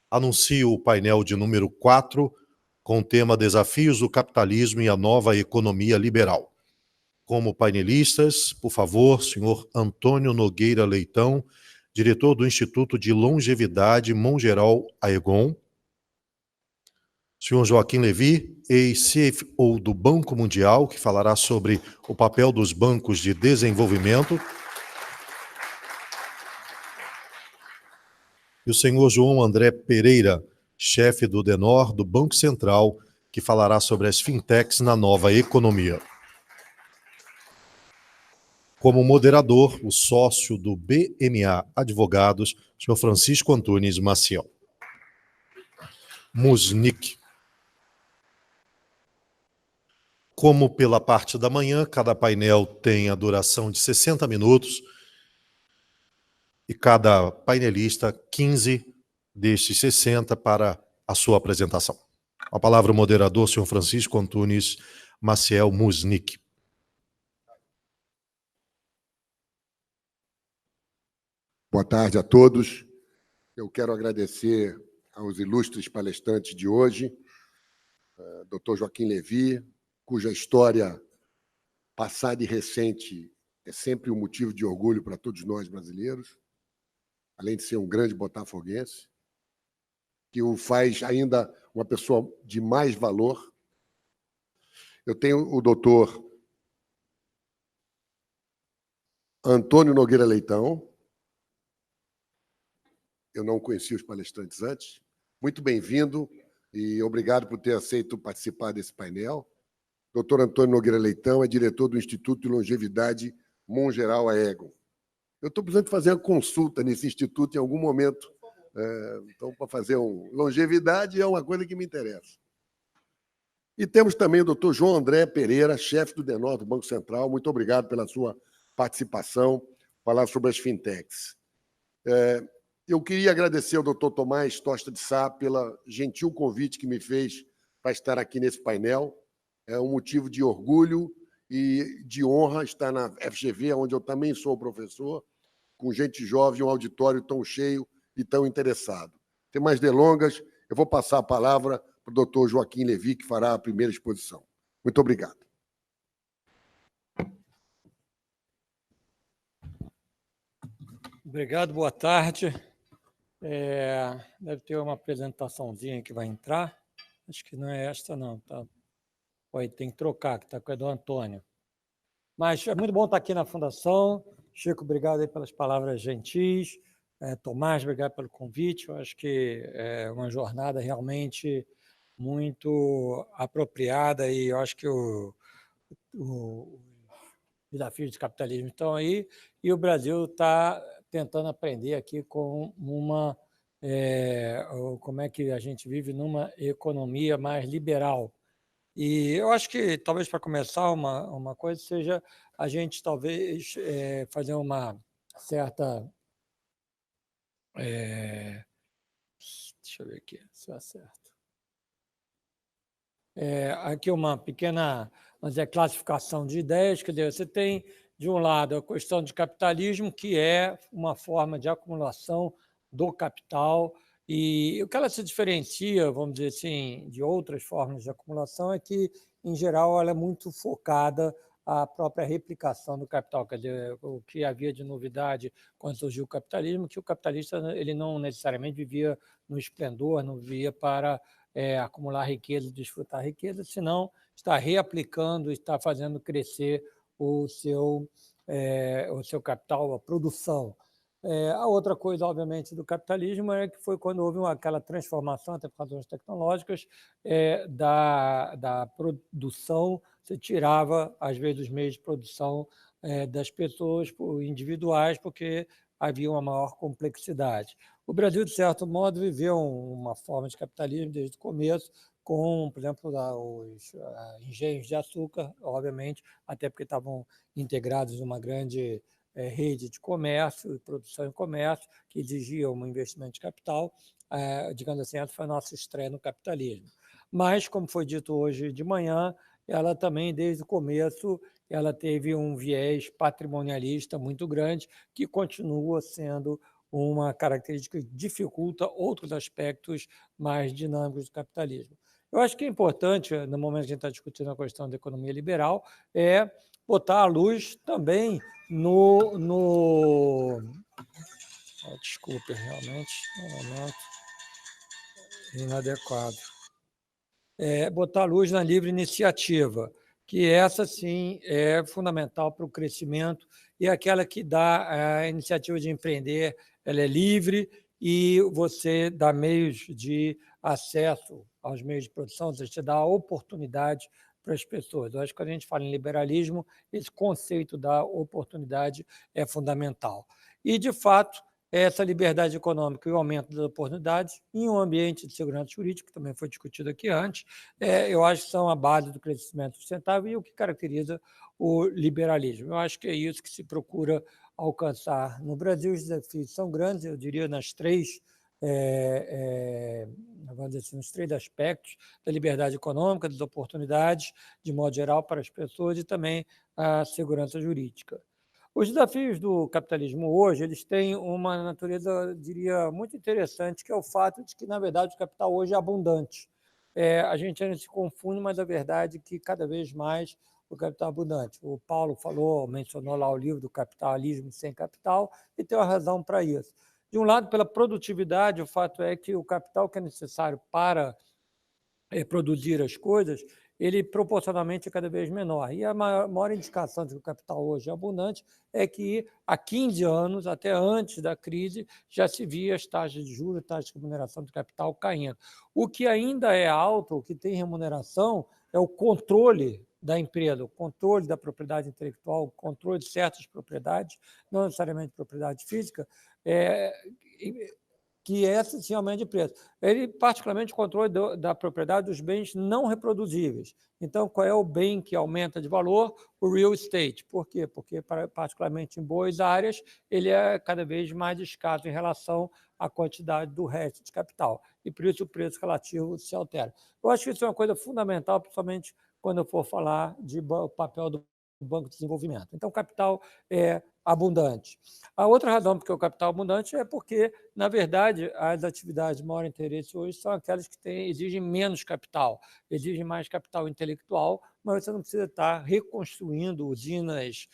Anuncio o painel de número 4, com o tema Desafios do Capitalismo e a Nova Economia Liberal. Como painelistas, por favor, senhor Antônio Nogueira Leitão, diretor do Instituto de Longevidade Mongeral Aegon, senhor Joaquim Levy, ex-CFO do Banco Mundial, que falará sobre o papel dos bancos de desenvolvimento, e o senhor João André Pereira, chefe do DENOR, do Banco Central, que falará sobre as fintechs na nova economia. Como moderador, o sócio do BMA Advogados, senhor Francisco Antunes Maciel. Musnick. Como pela parte da manhã, cada painel tem a duração de 60 minutos e cada painelista 15 destes 60 para a sua apresentação. A palavra ao moderador, senhor Francisco Antunes Maciel Musnick. Boa tarde a todos. Eu quero agradecer aos ilustres palestrantes de hoje, Dr. Joaquim Levy, cuja história passada e recente é sempre um motivo de orgulho para todos nós brasileiros, além de ser um grande botafoguense, que o faz ainda uma pessoa de mais valor. Eu tenho o doutor Antônio Nogueira Leitão. Eu não conhecia os palestrantes antes. Muito bem-vindo e obrigado por ter aceito participar desse painel. Dr. Antônio Nogueira Leitão é diretor do Instituto de Longevidade Mongeral Aegon. Eu estou precisando fazer uma consulta nesse instituto em algum momento. Então, para fazer longevidade é uma coisa que me interessa. E temos também o doutor João André Pereira, chefe do DENOR do Banco Central. Muito obrigado pela sua participação, falar sobre as fintechs. Eu queria agradecer ao doutor Tomás Tosta de Sá pelo gentil convite que me fez para estar aqui nesse painel. É um motivo de orgulho e de honra estar na FGV, onde eu também sou professor, com gente jovem, um auditório tão cheio e tão interessado. Sem mais delongas, eu vou passar a palavra para o doutor Joaquim Levy, que fará a primeira exposição. Muito obrigado. Obrigado, boa tarde. Deve ter uma apresentaçãozinha que vai entrar. Acho que não é esta, não. Tá? Tem que trocar, que está com a do Antônio. Mas é muito bom estar aqui na Fundação. Chico, obrigado aí pelas palavras gentis. Tomás, obrigado pelo convite. Eu acho que é uma jornada realmente muito apropriada e eu acho que os desafios de capitalismo estão aí e o Brasil está tentando aprender aqui com como é que a gente vive numa economia mais liberal. E eu acho que, talvez, para começar, uma coisa seja a gente, talvez, fazer uma certa... deixa eu ver aqui se eu acerto. Aqui uma pequena, vamos dizer, classificação de ideias. Quer dizer, você tem, de um lado, a questão de capitalismo, que é uma forma de acumulação do capital, e o que ela se diferencia, vamos dizer assim, de outras formas de acumulação é que, em geral, ela é muito focada à própria replicação do capital. Quer dizer, o que havia de novidade quando surgiu o capitalismo, que o capitalista ele não necessariamente vivia no esplendor, não vivia para acumular riqueza, desfrutar riqueza, senão está reaplicando, está fazendo crescer o seu capital, a produção. A outra coisa, obviamente, do capitalismo é que foi quando houve aquela transformação, até por razões tecnológicas, da produção. Você tirava, às vezes, os meios de produção das pessoas individuais, porque havia uma maior complexidade. O Brasil, de certo modo, viveu uma forma de capitalismo desde o começo, com, por exemplo, os engenhos de açúcar, obviamente, até porque estavam integrados numa grande rede de comércio, produção e comércio, que exigia um investimento de capital. Digamos assim, essa foi a nossa estreia no capitalismo. Mas, como foi dito hoje de manhã, ela também, desde o começo, ela teve um viés patrimonialista muito grande, que continua sendo uma característica que dificulta outros aspectos mais dinâmicos do capitalismo. Eu acho que é importante, no momento que a gente está discutindo a questão da economia liberal, é botar a luz também desculpe, realmente, um momento inadequado. Botar a luz na livre iniciativa, que essa sim é fundamental para o crescimento e é aquela que dá a iniciativa de empreender, ela é livre e você dá meios de acesso aos meios de produção, você dá oportunidade para as pessoas. Eu acho que quando a gente fala em liberalismo, esse conceito da oportunidade é fundamental. E, de fato, essa liberdade econômica e o aumento das oportunidades em um ambiente de segurança jurídica, que também foi discutido aqui antes, eu acho que são a base do crescimento sustentável e o que caracteriza o liberalismo. Eu acho que é isso que se procura alcançar. No Brasil, os desafios são grandes, eu diria, vamos dizer assim, nos três aspectos da liberdade econômica, das oportunidades, de modo geral, para as pessoas e também a segurança jurídica. Os desafios do capitalismo hoje, eles têm uma natureza, eu diria, muito interessante, que é o fato de que, na verdade, o capital hoje é abundante. A gente ainda se confunde, mas a verdade é que cada vez mais o capital é abundante. O Paulo mencionou lá o livro do Capitalismo Sem Capital, e tem uma razão para isso. De um lado, pela produtividade, o fato é que o capital que é necessário para produzir as coisas, ele proporcionalmente é cada vez menor. E a maior indicação de que o capital hoje é abundante é que há 15 anos, até antes da crise, já se via as taxas de juros, taxas de remuneração do capital caindo. O que ainda é alto, o que tem remuneração, é o controle da empresa, o controle da propriedade intelectual, o controle de certas propriedades, não necessariamente propriedade física, que é essencialmente de preço. Ele, particularmente, controle da propriedade dos bens não reproduzíveis. Então, qual é o bem que aumenta de valor? O real estate. Por quê? Porque, particularmente em boas áreas, ele é cada vez mais escasso em relação à quantidade do resto de capital. E, por isso, o preço relativo se altera. Eu acho que isso é uma coisa fundamental, principalmente quando eu for falar do papel do Banco de Desenvolvimento. Então, o capital é abundante. A outra razão porque o capital é abundante é porque, na verdade, as atividades de maior interesse hoje são aquelas que exigem menos capital, exigem mais capital intelectual, mas você não precisa estar reconstruindo usinas,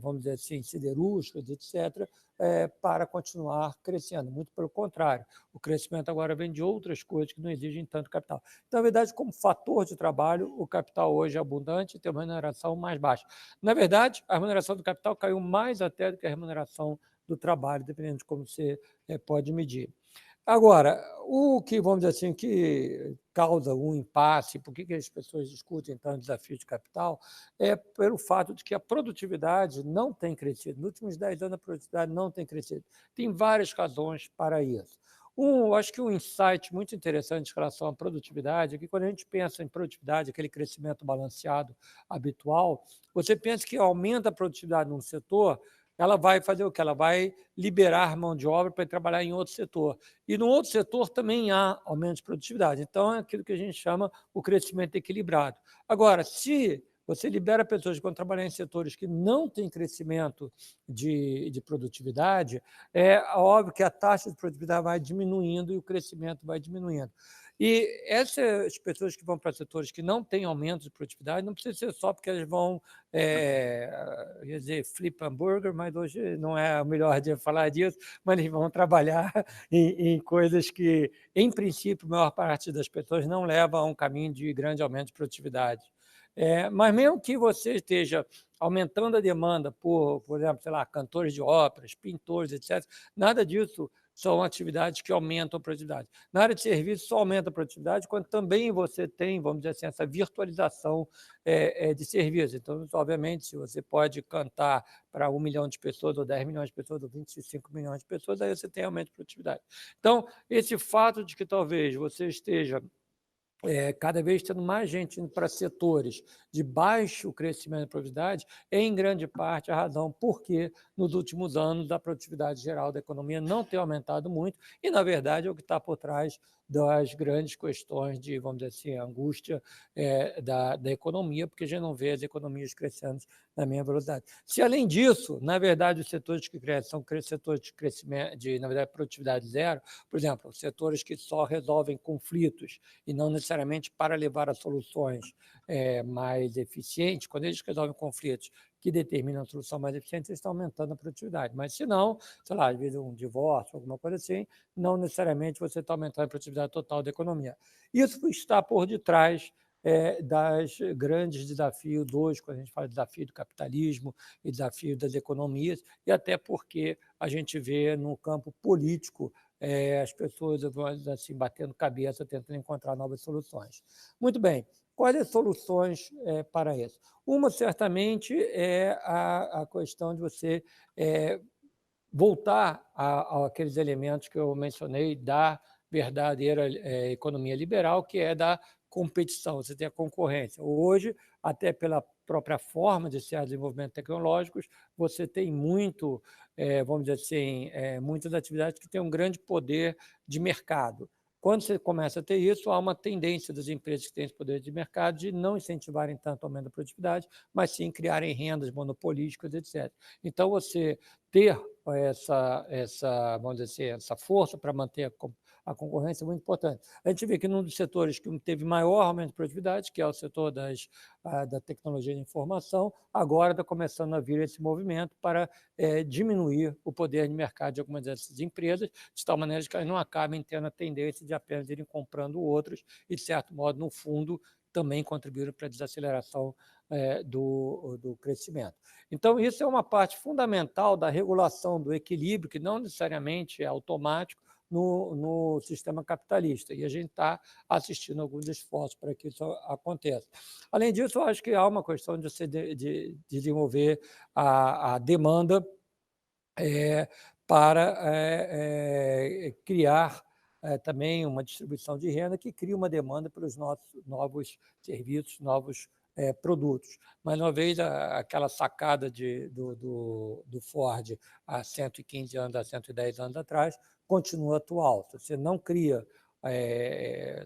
vamos dizer assim, siderúrgicas, etc., para continuar crescendo. Muito pelo contrário, o crescimento agora vem de outras coisas que não exigem tanto capital. Então, na verdade, como fator de trabalho, o capital hoje é abundante e tem uma remuneração mais baixa. Na verdade, a remuneração do capital caiu mais até do que a remuneração do trabalho, dependendo de como você pode medir. Agora, o que, vamos dizer assim, que causa um impasse, por que as pessoas discutem tanto desafio de capital, é pelo fato de que a produtividade não tem crescido. Nos últimos 10 anos, a produtividade não tem crescido. Tem várias razões para isso. Eu acho que um insight muito interessante em relação à produtividade é que, quando a gente pensa em produtividade, aquele crescimento balanceado habitual, você pensa que aumenta a produtividade num setor, ela vai fazer o quê? Ela vai liberar mão de obra para trabalhar em outro setor. E no outro setor também há aumento de produtividade. Então, é aquilo que a gente chama o crescimento equilibrado. Agora, se você libera pessoas que vão trabalhar em setores que não têm crescimento de produtividade, é óbvio que a taxa de produtividade vai diminuindo e o crescimento vai diminuindo. E essas pessoas que vão para setores que não têm aumento de produtividade, não precisa ser só porque elas vão, quer dizer, flip hambúrguer, mas hoje não é o melhor dia falar disso, mas eles vão trabalhar em coisas que, em princípio, a maior parte das pessoas não leva a um caminho de grande aumento de produtividade. Mas mesmo que você esteja aumentando a demanda por exemplo, sei lá, cantores de óperas, pintores, etc., nada disso são atividades que aumentam a produtividade. Na área de serviço, só aumenta a produtividade quando também você tem, vamos dizer assim, essa virtualização de serviços. Então, obviamente, se você pode cantar para 1 milhão de pessoas, ou 10 milhões de pessoas, ou 25 milhões de pessoas, aí você tem aumento de produtividade. Então, esse fato de que talvez você esteja cada vez tendo mais gente indo para setores de baixo crescimento e produtividade, em grande parte a razão porque nos últimos anos a produtividade geral da economia não tem aumentado muito e, na verdade, é o que está por trás das grandes questões de, vamos dizer assim, angústia da economia, porque a gente não vê as economias crescendo na mesma velocidade. Se, além disso, na verdade, os setores que crescem são setores de crescimento, na verdade, produtividade zero, por exemplo, setores que só resolvem conflitos e não necessariamente para levar a soluções mais eficientes, quando eles resolvem conflitos que determinam a solução mais eficiente, eles estão aumentando a produtividade. Mas, se não, sei lá, às vezes um divórcio, alguma coisa assim, não necessariamente você está aumentando a produtividade total da economia. Isso está por detrás das grandes desafios hoje, quando a gente fala de desafio do capitalismo e desafio das economias, e até porque a gente vê no campo político as pessoas assim, batendo cabeça, tentando encontrar novas soluções. Muito bem, quais as soluções para isso? Uma, certamente, é a questão de você voltar àqueles elementos que eu mencionei da verdadeira economia liberal, que é da competição, você tem a concorrência. Hoje, até pela própria forma de ser desenvolvimento tecnológicos, você tem muito, vamos dizer assim, muitas atividades que têm um grande poder de mercado. Quando você começa a ter isso, há uma tendência das empresas que têm esse poder de mercado de não incentivarem tanto o aumento da produtividade, mas sim criarem rendas monopolísticas, etc. Então, você ter vamos dizer assim, essa força para manter a concorrência é muito importante. A gente vê que num dos setores que teve maior aumento de produtividade, que é o setor da tecnologia de informação, agora está começando a vir esse movimento para diminuir o poder de mercado de algumas dessas empresas, de tal maneira que elas não acabem tendo a tendência de apenas irem comprando outros e, de certo modo, no fundo, também contribuíram para a desaceleração do crescimento. Então, isso é uma parte fundamental da regulação do equilíbrio, que não necessariamente é automático no sistema capitalista, e a gente está assistindo alguns esforços para que isso aconteça. Além disso, eu acho que há uma questão de desenvolver a demanda para criar também uma distribuição de renda que cria uma demanda pelos nossos novos serviços, novos produtos. Mais uma vez, aquela sacada do Ford há 115 anos, há 110 anos atrás, continua atual. Se você não cria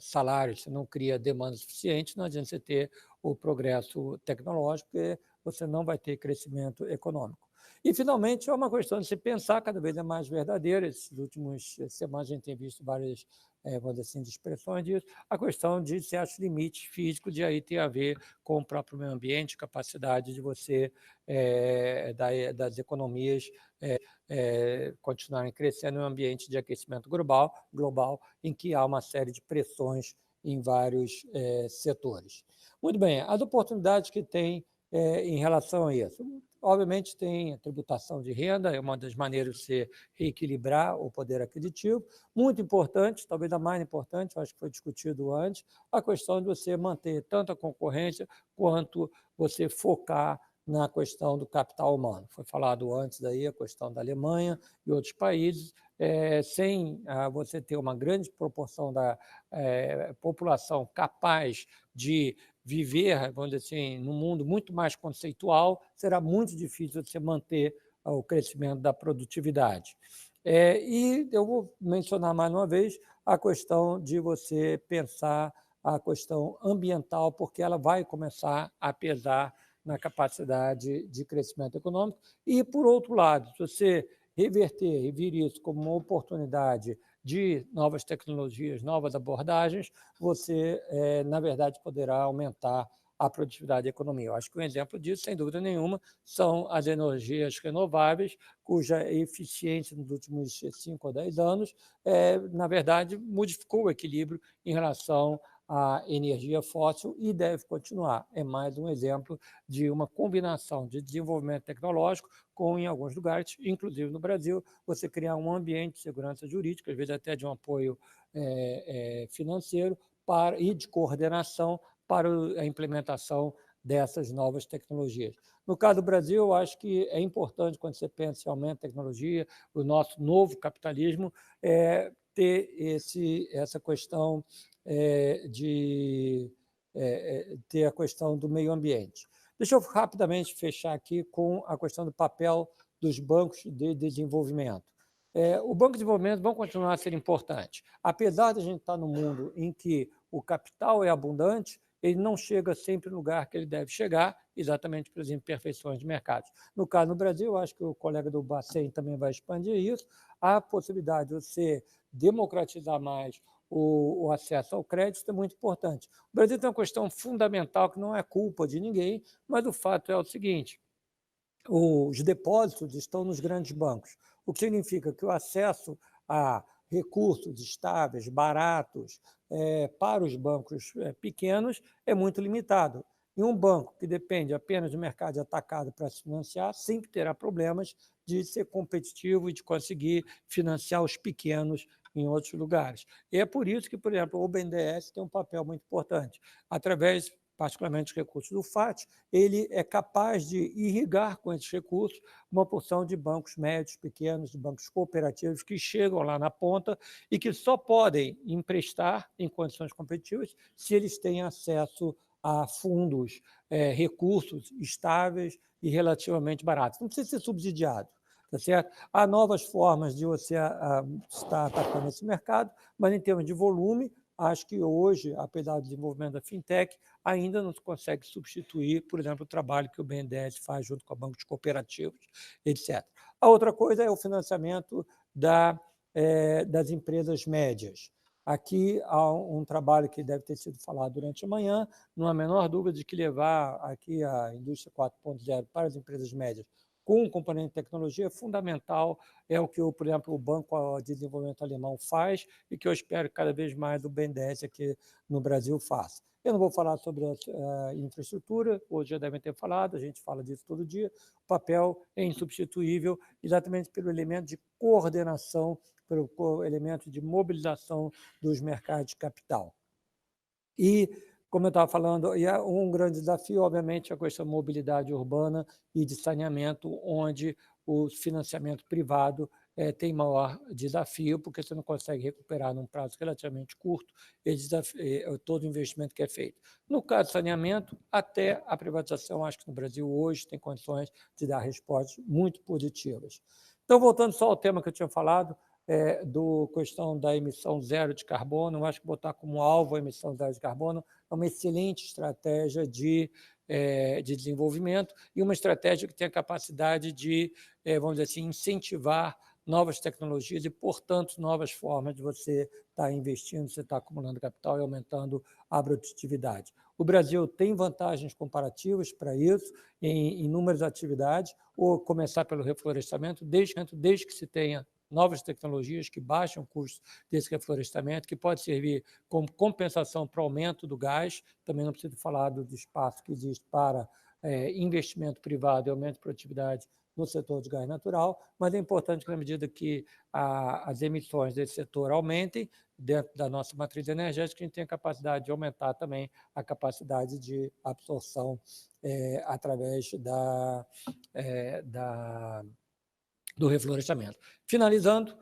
salários, se não cria demanda suficiente, não adianta você ter o progresso tecnológico, porque você não vai ter crescimento econômico. E, finalmente, é uma questão de se pensar cada vez mais verdadeira. Esses últimos semanas a gente tem visto várias, vamos dizer assim, de expressões disso. A questão de certos limites físicos, e aí tem a ver com o próprio meio ambiente, capacidade de você, das economias, continuarem crescendo em um ambiente de aquecimento global, em que há uma série de pressões em vários setores. Muito bem, as oportunidades que tem em relação a isso. Obviamente, tem a tributação de renda, é uma das maneiras de você reequilibrar o poder aquisitivo. Muito importante, talvez a mais importante, acho que foi discutido antes, a questão de você manter tanto a concorrência quanto você focar na questão do capital humano. Foi falado antes daí a questão da Alemanha e outros países, sem você ter uma grande proporção da população capaz de viver, vamos dizer assim, num mundo muito mais conceitual, será muito difícil você manter o crescimento da produtividade. E eu vou mencionar mais uma vez a questão de você pensar a questão ambiental, porque ela vai começar a pesar na capacidade de crescimento econômico. E, por outro lado, se você reverter e vir isso como uma oportunidade de novas tecnologias, novas abordagens, você, na verdade, poderá aumentar a produtividade da economia. Eu acho que um exemplo disso, sem dúvida nenhuma, são as energias renováveis, cuja eficiência nos últimos 5 ou 10 anos, na verdade, modificou o equilíbrio em relação à energia fóssil e deve continuar. É mais um exemplo de uma combinação de desenvolvimento tecnológico com, em alguns lugares, inclusive no Brasil, você criar um ambiente de segurança jurídica, às vezes até de um apoio financeiro e de coordenação para a implementação dessas novas tecnologias. No caso do Brasil, eu acho que é importante, quando você pensa em aumento de tecnologia, o nosso novo capitalismo, ter essa questão ter a questão do meio ambiente. Deixa eu rapidamente fechar aqui com a questão do papel dos bancos de desenvolvimento. O Banco de Desenvolvimento vão continuar a ser importante. Apesar de a gente estar num mundo em que o capital é abundante, ele não chega sempre no lugar que ele deve chegar, exatamente pelas imperfeições de mercado. No caso, no Brasil, acho que o colega do Bacen também vai expandir isso, a possibilidade de você democratizar mais o acesso ao crédito é muito importante. O Brasil tem uma questão fundamental que não é culpa de ninguém, mas o fato é o seguinte: os depósitos estão nos grandes bancos, o que significa que o acesso a recursos estáveis, baratos, para os bancos pequenos é muito limitado. E um banco que depende apenas do mercado de atacado para se financiar sempre terá problemas de ser competitivo e de conseguir financiar os pequenos em outros lugares. E é por isso que, por exemplo, o BNDES tem um papel muito importante. Através, particularmente, dos recursos do FAT, ele é capaz de irrigar com esses recursos uma porção de bancos médios, pequenos, de bancos cooperativos que chegam lá na ponta e que só podem emprestar em condições competitivas se eles têm acesso a fundos, recursos estáveis e relativamente baratos. Não precisa ser subsidiado. Tá certo? Há novas formas de você estar atacando esse mercado, mas em termos de volume, acho que hoje, apesar do desenvolvimento da fintech, ainda não se consegue substituir, por exemplo, o trabalho que o BNDES faz junto com bancos cooperativos, etc. A outra coisa é o financiamento das empresas médias. Aqui há um trabalho que deve ter sido falado durante a manhã, não há a menor dúvida de que levar aqui a indústria 4.0 para as empresas médias com um componente de tecnologia fundamental, é o que, por exemplo, o Banco de Desenvolvimento Alemão faz e que eu espero que cada vez mais o BNDES aqui no Brasil faça. Eu não vou falar sobre a infraestrutura, hoje já devem ter falado, a gente fala disso todo dia. O papel é insubstituível exatamente pelo elemento de coordenação, pelo elemento de mobilização dos mercados de capital. E, como eu estava falando, um grande desafio, obviamente, é a questão da mobilidade urbana e de saneamento, onde o financiamento privado tem maior desafio, porque você não consegue recuperar num prazo relativamente curto todo o investimento que é feito. No caso do saneamento, até a privatização, acho que no Brasil hoje tem condições de dar respostas muito positivas. Então, voltando só ao tema que eu tinha falado, do questão da emissão zero de carbono, eu acho que botar como alvo a emissão zero de carbono é uma excelente estratégia de desenvolvimento e uma estratégia que tem a capacidade de, vamos dizer assim, incentivar novas tecnologias e, portanto, novas formas de você estar investindo, você estar acumulando capital e aumentando a produtividade. O Brasil tem vantagens comparativas para isso em inúmeras atividades, ou começar pelo reflorestamento, desde que se tenha novas tecnologias que baixam o custo desse reflorestamento, que pode servir como compensação para o aumento do gás. Também não preciso falar do espaço que existe para investimento privado e aumento de produtividade no setor de gás natural, mas é importante que, na medida que as emissões desse setor aumentem, dentro da nossa matriz energética, a gente tenha a capacidade de aumentar também a capacidade de absorção através do reflorestamento. Finalizando,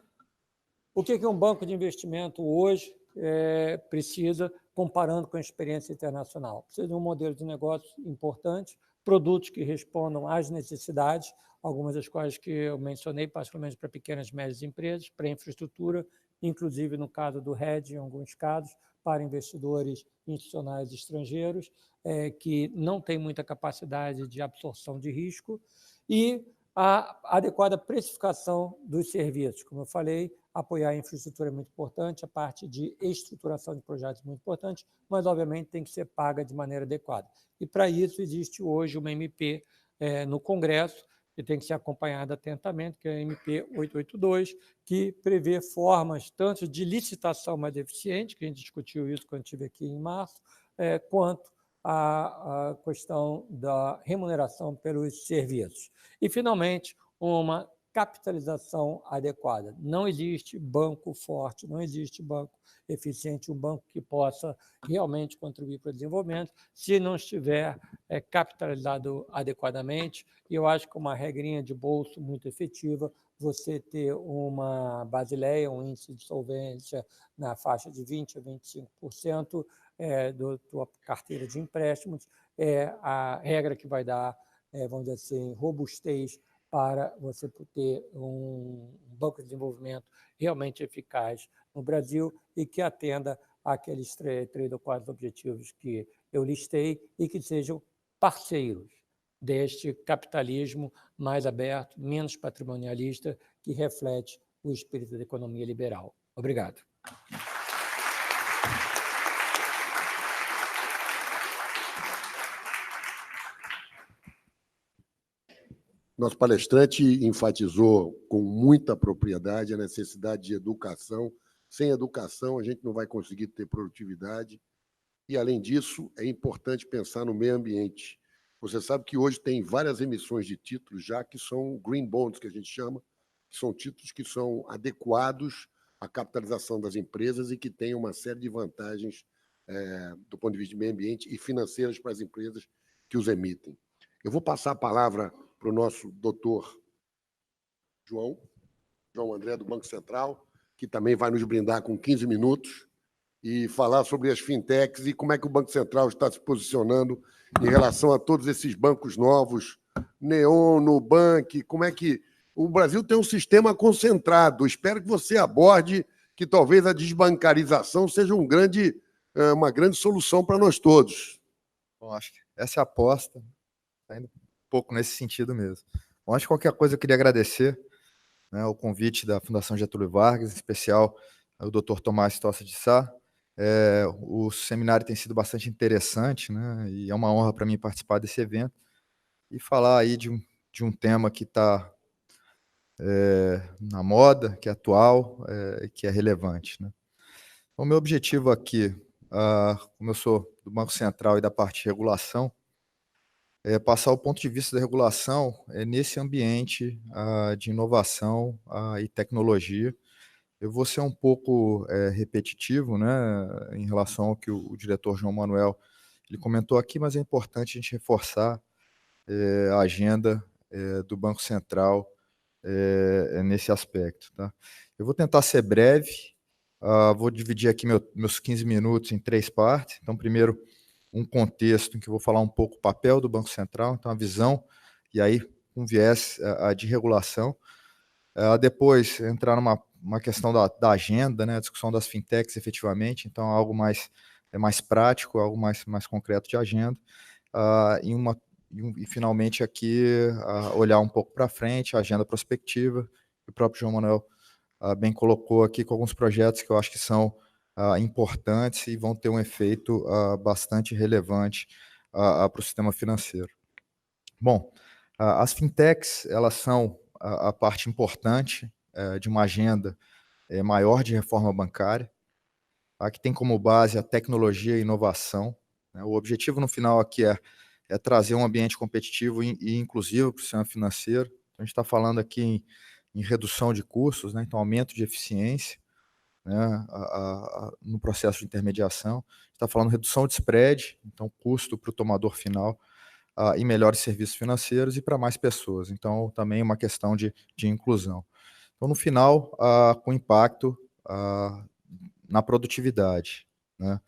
o que um banco de investimento hoje precisa, comparando com a experiência internacional? Precisa de um modelo de negócio importante, produtos que respondam às necessidades, algumas das quais que eu mencionei, particularmente para pequenas e médias empresas, para infraestrutura, inclusive no caso do RED, em alguns casos, para investidores institucionais estrangeiros, que não têm muita capacidade de absorção de risco, e a adequada precificação dos serviços. Como eu falei, apoiar a infraestrutura é muito importante, a parte de estruturação de projetos é muito importante, mas, obviamente, tem que ser paga de maneira adequada. E, para isso, existe hoje uma MP no Congresso, que tem que ser acompanhada atentamente, que é a MP 882, que prevê formas tanto de licitação mais eficiente, que a gente discutiu isso quando estive aqui em março, quanto a questão da remuneração pelos serviços. E, finalmente, uma capitalização adequada. Não existe banco forte, não existe banco eficiente, um banco que possa realmente contribuir para o desenvolvimento, se não estiver capitalizado adequadamente. E eu acho que uma regrinha de bolso muito efetiva você ter uma Basileia, um índice de solvência na faixa de 20% a 25% da tua carteira de empréstimos, é a regra que vai dar, vamos dizer assim, robustez para você ter um banco de desenvolvimento realmente eficaz no Brasil e que atenda àqueles 3 ou 4 objetivos que eu listei e que sejam parceiros deste capitalismo mais aberto, menos patrimonialista, que reflete o espírito da economia liberal. Obrigado. Nosso palestrante enfatizou com muita propriedade a necessidade de educação. Sem educação, a gente não vai conseguir ter produtividade. E, além disso, é importante pensar no meio ambiente. Você sabe que hoje tem várias emissões de títulos já que são green bonds, que a gente chama, que são títulos que são adequados à capitalização das empresas e que têm uma série de vantagens do ponto de vista de meio ambiente e financeiras para as empresas que os emitem. Eu vou passar a palavra para o nosso doutor João André, do Banco Central, que também vai nos brindar com 15 minutos e falar sobre as fintechs e como é que o Banco Central está se posicionando em relação a todos esses bancos novos, Neon, Nubank, como é que... O Brasil tem um sistema concentrado. Espero que você aborde que talvez a desbancarização seja uma grande solução para nós todos. Bom, acho que essa é a aposta, está indo um pouco nesse sentido mesmo. Bom, acho que qualquer coisa eu queria agradecer, né, o convite da Fundação Getúlio Vargas, em especial o Dr. Tomás Tossa de Sá. O seminário tem sido bastante interessante, né, e é uma honra para mim participar desse evento e falar aí de um tema que está na moda, que é atual, que é relevante, né. O meu objetivo aqui, como eu sou do Banco Central e da parte de regulação, é passar o ponto de vista da regulação nesse ambiente de inovação e tecnologia. Eu vou ser um pouco repetitivo, né, em relação ao que o diretor João Manuel ele comentou aqui, mas é importante a gente reforçar a agenda do Banco Central nesse aspecto. Tá? Eu vou tentar ser breve, vou dividir aqui meus 15 minutos em 3 partes. Então, primeiro, um contexto em que eu vou falar um pouco o papel do Banco Central, então a visão, e aí um viés de regulação. Depois, entrar numa questão da agenda, né, a discussão das fintechs efetivamente, então algo mais prático, algo mais concreto de agenda. E finalmente aqui, olhar um pouco para frente, a agenda prospectiva, que o próprio João Manuel bem colocou aqui com alguns projetos que eu acho que são importantes e vão ter um efeito bastante relevante para o sistema financeiro. Bom, as fintechs, elas são a parte importante de uma agenda maior de reforma bancária, que tem como base a tecnologia e inovação, né? O objetivo no final aqui é trazer um ambiente competitivo e inclusivo para o sistema financeiro. Então, a gente está falando aqui em redução de custos, né? Então aumento de eficiência, né, no processo de intermediação. Está falando redução de spread, então custo para o tomador final, e melhores serviços financeiros e para mais pessoas. Então, também uma questão de inclusão. Então, no final, com impacto na produtividade, né?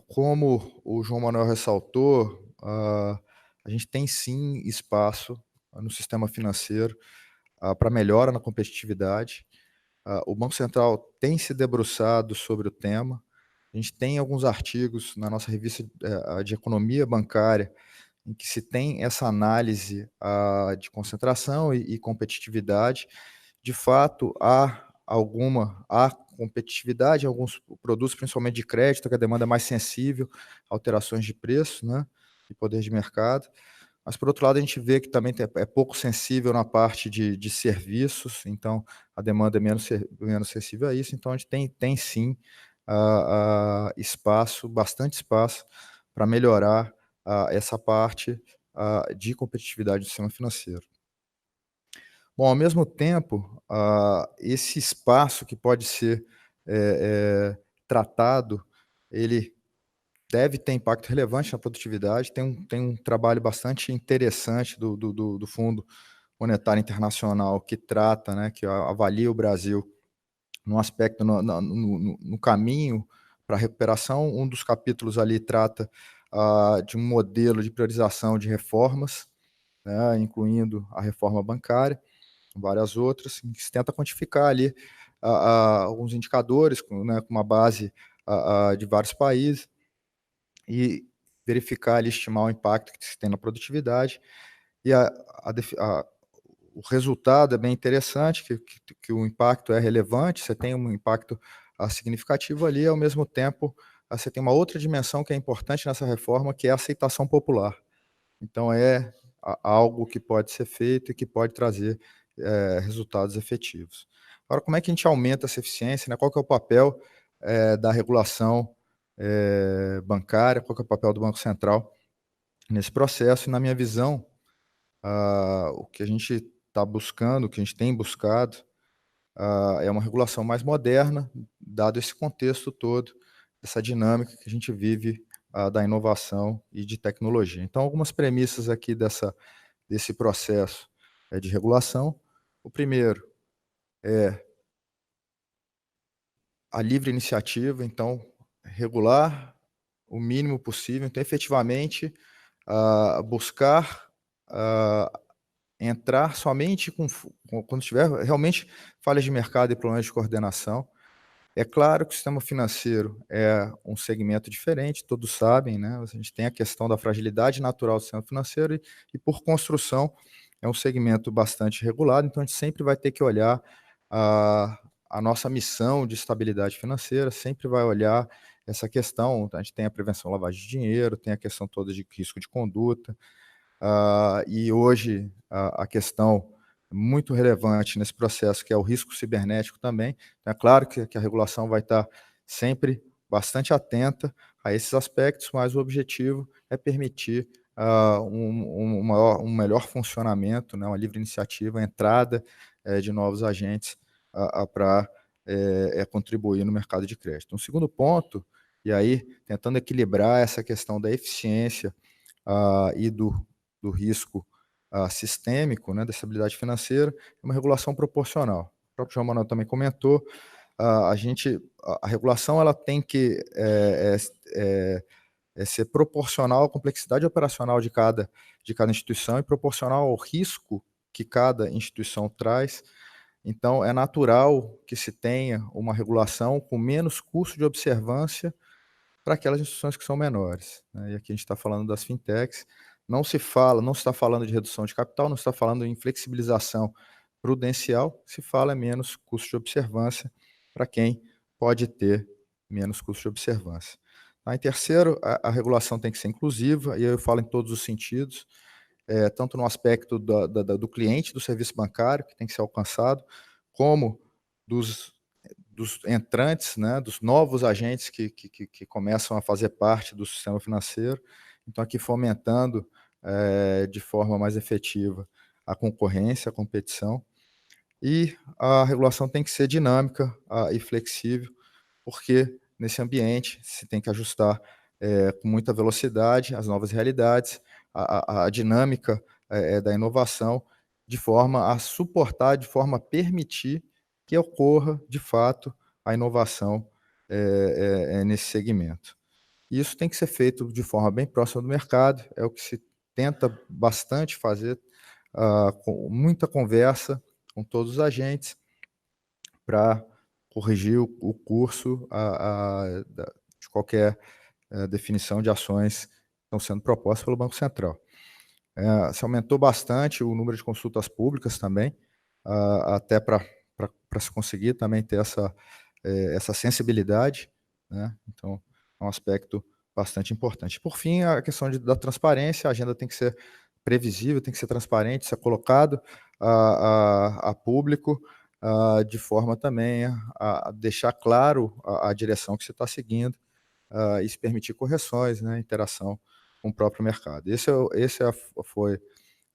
Como o João Manuel ressaltou, a gente tem sim espaço no sistema financeiro para melhora na competitividade. O Banco Central tem se debruçado sobre o tema. A gente tem alguns artigos na nossa revista de economia bancária em que se tem essa análise de concentração e competitividade. De fato, há competitividade em alguns produtos, principalmente de crédito, que a demanda é mais sensível a alterações de preço, né, e poder de mercado. Mas, por outro lado, a gente vê que também é pouco sensível na parte de serviços, então a demanda é menos sensível a isso. Então, a gente tem sim bastante espaço para melhorar essa parte de competitividade do sistema financeiro. Bom, ao mesmo tempo, esse espaço que pode ser tratado, ele deve ter impacto relevante na produtividade. Tem um trabalho bastante interessante do fundo Monetária Internacional, que trata, né, que avalia o Brasil num aspecto, no caminho para a recuperação. Um dos capítulos ali trata de um modelo de priorização de reformas, né, incluindo a reforma bancária, várias outras, que se tenta quantificar ali alguns indicadores, né, com uma base de vários países, e verificar ali, estimar o impacto que se tem na produtividade. E o resultado é bem interessante, que o impacto é relevante, você tem um impacto significativo ali, ao mesmo tempo você tem uma outra dimensão que é importante nessa reforma, que é a aceitação popular. Então, é algo que pode ser feito e que pode trazer resultados efetivos. Agora, como é que a gente aumenta essa eficiência, né? Qual que é o papel da regulação bancária, qual que é o papel do Banco Central nesse processo? E, na minha visão, o que a gente está buscando, o que a gente tem buscado, é uma regulação mais moderna, dado esse contexto todo, essa dinâmica que a gente vive da inovação e de tecnologia. Então, algumas premissas aqui desse processo de regulação. O primeiro é a livre iniciativa, então, regular o mínimo possível, então, efetivamente, buscar entrar somente quando tiver realmente falhas de mercado e problemas de coordenação. É claro que o sistema financeiro é um segmento diferente, todos sabem, né? A gente tem a questão da fragilidade natural do sistema financeiro e por construção, é um segmento bastante regulado, então a gente sempre vai ter que olhar a nossa missão de estabilidade financeira, sempre vai olhar essa questão. A gente tem a prevenção à lavagem de dinheiro, tem a questão toda de risco de conduta, e hoje a questão muito relevante nesse processo, que é o risco cibernético também. Então, é claro que a regulação vai estar sempre bastante atenta a esses aspectos, mas o objetivo é permitir um melhor funcionamento, né, uma livre iniciativa, a entrada de novos agentes para contribuir no mercado de crédito. Um segundo ponto, e aí tentando equilibrar essa questão da eficiência e do risco sistêmico, né, da estabilidade financeira, é uma regulação proporcional. O próprio João Manuel também comentou, a regulação ela tem que ser proporcional à complexidade operacional de cada instituição e proporcional ao risco que cada instituição traz. Então, é natural que se tenha uma regulação com menos custo de observância para aquelas instituições que são menores, né? E aqui a gente está falando das fintechs. Não se está falando de redução de capital, não se está falando em flexibilização prudencial, se fala menos custo de observância para quem pode ter menos custo de observância. Em terceiro, a regulação tem que ser inclusiva, e eu falo em todos os sentidos, tanto no aspecto do cliente do serviço bancário, que tem que ser alcançado, como dos entrantes, né, dos novos agentes que começam a fazer parte do sistema financeiro. Então, aqui fomentando de forma mais efetiva a concorrência, a competição. E a regulação tem que ser dinâmica e flexível, porque nesse ambiente se tem que ajustar com muita velocidade às novas realidades, a dinâmica da inovação, de forma a suportar, de forma a permitir que ocorra, de fato, a inovação nesse segmento. E isso tem que ser feito de forma bem próxima do mercado, é o que se tenta bastante fazer, com muita conversa com todos os agentes, para corrigir o curso de qualquer definição de ações que estão sendo propostas pelo Banco Central. Se aumentou bastante o número de consultas públicas também, até para se conseguir também ter essa sensibilidade, né? Então, é um aspecto bastante importante. Por fim, a questão da transparência, a agenda tem que ser previsível, tem que ser transparente, ser colocado a público, de forma também a deixar claro a direção que você está seguindo, e se permitir correções, né, interação com o próprio mercado. Essa foi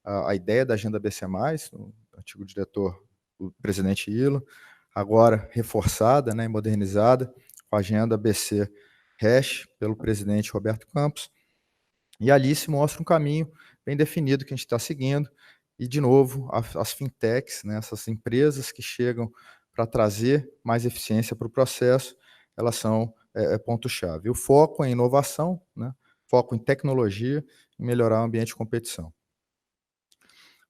a ideia da Agenda BC+, o antigo diretor, o presidente Illo, agora reforçada, né, e modernizada, com a Agenda BC Hash, pelo presidente Roberto Campos, e ali se mostra um caminho bem definido que a gente está seguindo, E, de novo, as fintechs, né, essas empresas que chegam para trazer mais eficiência para o processo, elas são ponto-chave. O foco em inovação, né, foco em tecnologia e melhorar o ambiente de competição.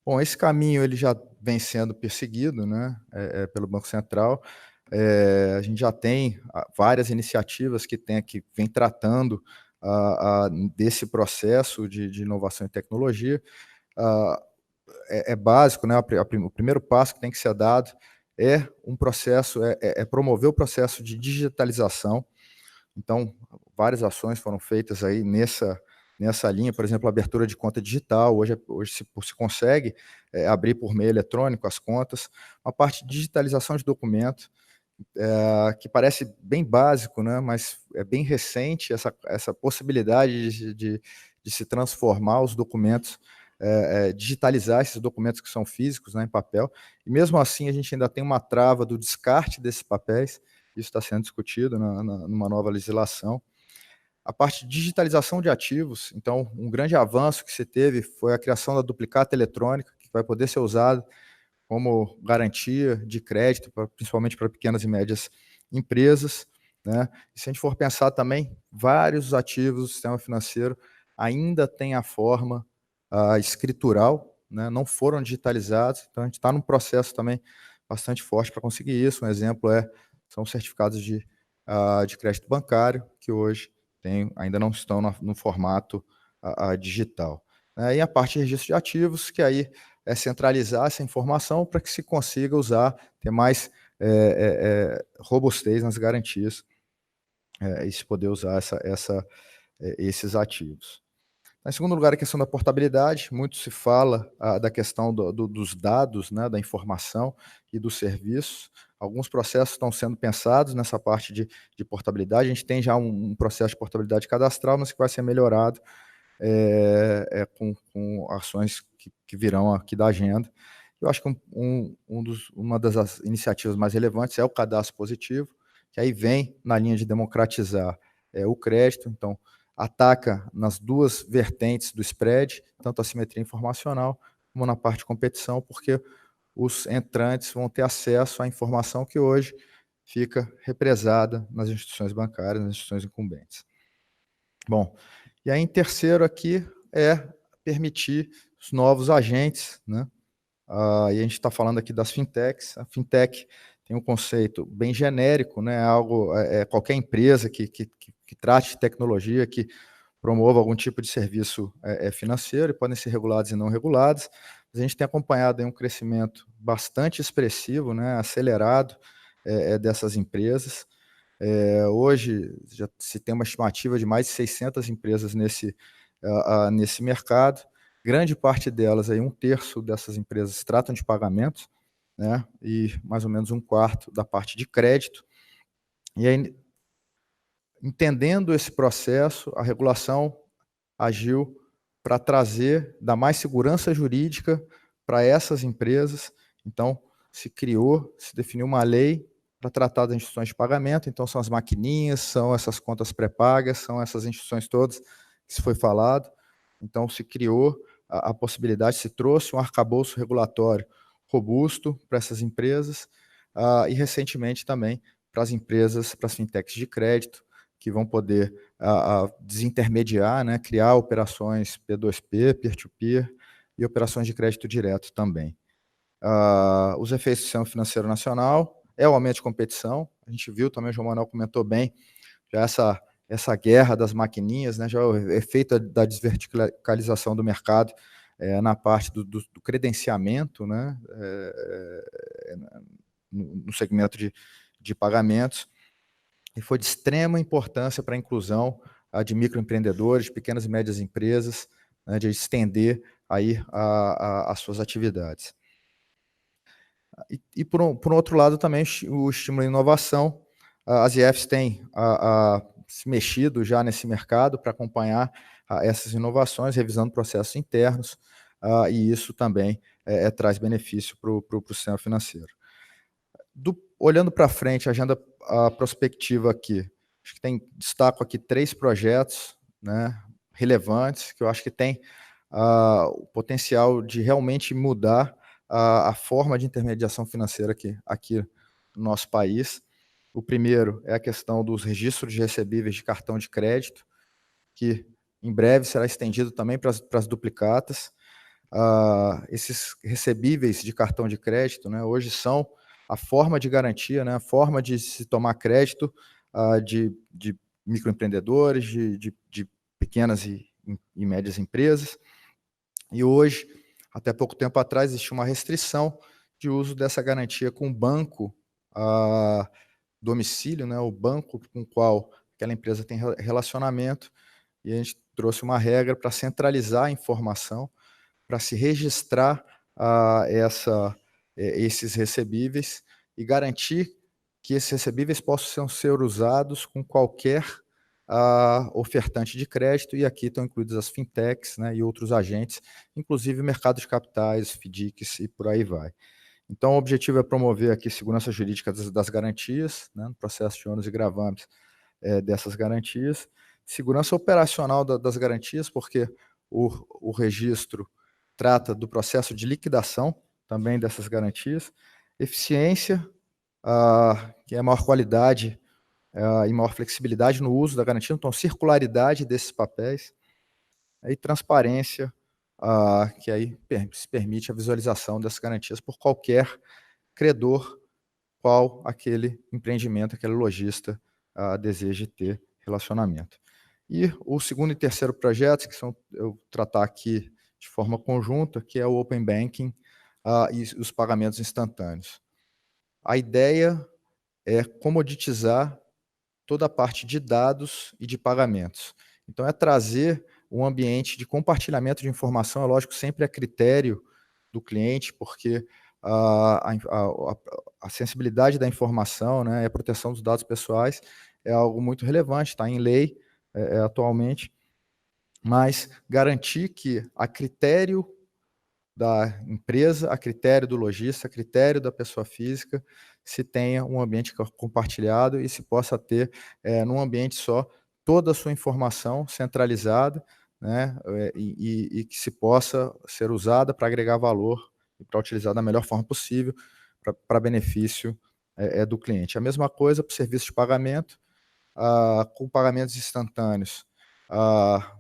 Bom, esse caminho ele já vem sendo perseguido, né, pelo Banco Central. A gente já tem várias iniciativas que vem tratando desse processo de inovação e tecnologia. É básico, né? O primeiro passo que tem que ser dado é um processo, promover o processo de digitalização. Então, várias ações foram feitas aí nessa linha, por exemplo, a abertura de conta digital. Hoje se consegue abrir por meio eletrônico as contas. Uma parte de digitalização de documento, que parece bem básico, né? Mas é bem recente essa possibilidade de se transformar os documentos, digitalizar esses documentos que são físicos, né, em papel. E mesmo assim a gente ainda tem uma trava do descarte desses papéis. Isso está sendo discutido numa nova legislação. A parte de digitalização de ativos, então, um grande avanço que se teve foi a criação da duplicata eletrônica, que vai poder ser usada como garantia de crédito, principalmente para pequenas e médias empresas, né? E se a gente for pensar também, vários ativos do sistema financeiro ainda têm a forma escritural, né? Não foram digitalizados, então a gente está num processo também bastante forte para conseguir isso. Um exemplo são os certificados de crédito bancário, que hoje ainda não estão no formato digital. E a parte de registro de ativos, que aí é centralizar essa informação para que se consiga ter mais robustez nas garantias e se poder usar esses ativos. Em segundo lugar, a questão da portabilidade. Muito se fala da questão dos dados, né, da informação e dos serviços. Alguns processos estão sendo pensados nessa parte de portabilidade. A gente tem já um processo de portabilidade cadastral, mas que vai ser melhorado com ações que virão aqui da agenda. Eu acho que uma das iniciativas mais relevantes é o cadastro positivo, que aí vem na linha de democratizar o crédito. Então, ataca nas duas vertentes do spread, tanto a simetria informacional como na parte de competição, porque os entrantes vão ter acesso à informação que hoje fica represada nas instituições bancárias, nas instituições incumbentes. Bom, e aí em terceiro aqui permitir os novos agentes, né? E a gente está falando aqui das fintechs. A fintech tem um conceito bem genérico, né? Qualquer empresa que trate de tecnologia, que promova algum tipo de serviço financeiro, e podem ser regulados e não regulados. A gente tem acompanhado aí um crescimento bastante expressivo, né? Acelerado dessas empresas. Hoje já se tem uma estimativa de mais de 600 empresas nesse mercado. Grande parte delas, aí, 1/3 dessas empresas tratam de pagamentos, né? E mais ou menos 1/4 da parte de crédito. E aí, entendendo esse processo, a regulação agiu para dar mais segurança jurídica para essas empresas. Então, se definiu uma lei para tratar das instituições de pagamento. Então, são as maquininhas, são essas contas pré-pagas, são essas instituições todas que se foi falado. Então, se criou a possibilidade, se trouxe um arcabouço regulatório robusto para essas empresas e, recentemente, também para as empresas, para as fintechs de crédito, que vão poder desintermediar, né, criar operações P2P, peer-to-peer, e operações de crédito direto também. Os efeitos do sistema financeiro nacional é o aumento de competição. A gente viu também, o João Manuel comentou bem, já essa guerra das maquininhas, né, já o efeito da desverticalização do mercado na parte do credenciamento, né, no segmento de pagamentos, e foi de extrema importância para a inclusão de microempreendedores, de pequenas e médias empresas, né, de estender aí as suas atividades. E por um outro lado também o estímulo à inovação. As IFs têm se mexido já nesse mercado para acompanhar essas inovações, revisando processos internos, e isso também traz benefício para o sistema financeiro. Olhando para frente, a agenda prospectiva aqui, acho que destaco aqui 3 projetos, né, relevantes, que eu acho que tem o potencial de realmente mudar a forma de intermediação financeira aqui no nosso país. O primeiro é a questão dos registros de recebíveis de cartão de crédito, que em breve será estendido também para as duplicatas. Esses recebíveis de cartão de crédito, né, hoje são a forma de garantia, né, a forma de se tomar crédito de microempreendedores, de pequenas e médias empresas. E hoje, até pouco tempo atrás, existia uma restrição de uso dessa garantia com o banco domicílio, né, o banco com o qual aquela empresa tem relacionamento, e a gente trouxe uma regra para centralizar a informação, para se registrar esses recebíveis e garantir que esses recebíveis possam ser usados com qualquer ofertante de crédito, e aqui estão incluídas as fintechs, né, e outros agentes, inclusive o mercado de capitais, FDICs e por aí vai. Então, o objetivo é promover aqui segurança jurídica das garantias, né, no processo de ônus e gravames dessas garantias, segurança operacional das garantias, porque o registro trata do processo de liquidação também dessas garantias, eficiência, que é a maior qualidade e maior flexibilidade no uso da garantia, então circularidade desses papéis, e transparência, que aí se permite a visualização dessas garantias por qualquer credor, qual aquele empreendimento, aquele lojista deseja ter relacionamento. E o segundo e terceiro projetos, que eu tratar aqui de forma conjunta, que é o Open Banking e os pagamentos instantâneos. A ideia é comoditizar toda a parte de dados e de pagamentos. Então, é trazer um ambiente de compartilhamento de informação, é lógico, sempre a critério do cliente, porque a sensibilidade da informação, né, e a proteção dos dados pessoais é algo muito relevante, está em lei atualmente, mas garantir que a critério da empresa, a critério do lojista, a critério da pessoa física, se tenha um ambiente compartilhado e se possa ter, num ambiente só, toda a sua informação centralizada, né, e que se possa ser usada para agregar valor e para utilizar da melhor forma possível para benefício do cliente. A mesma coisa para o serviço de pagamento, com pagamentos instantâneos,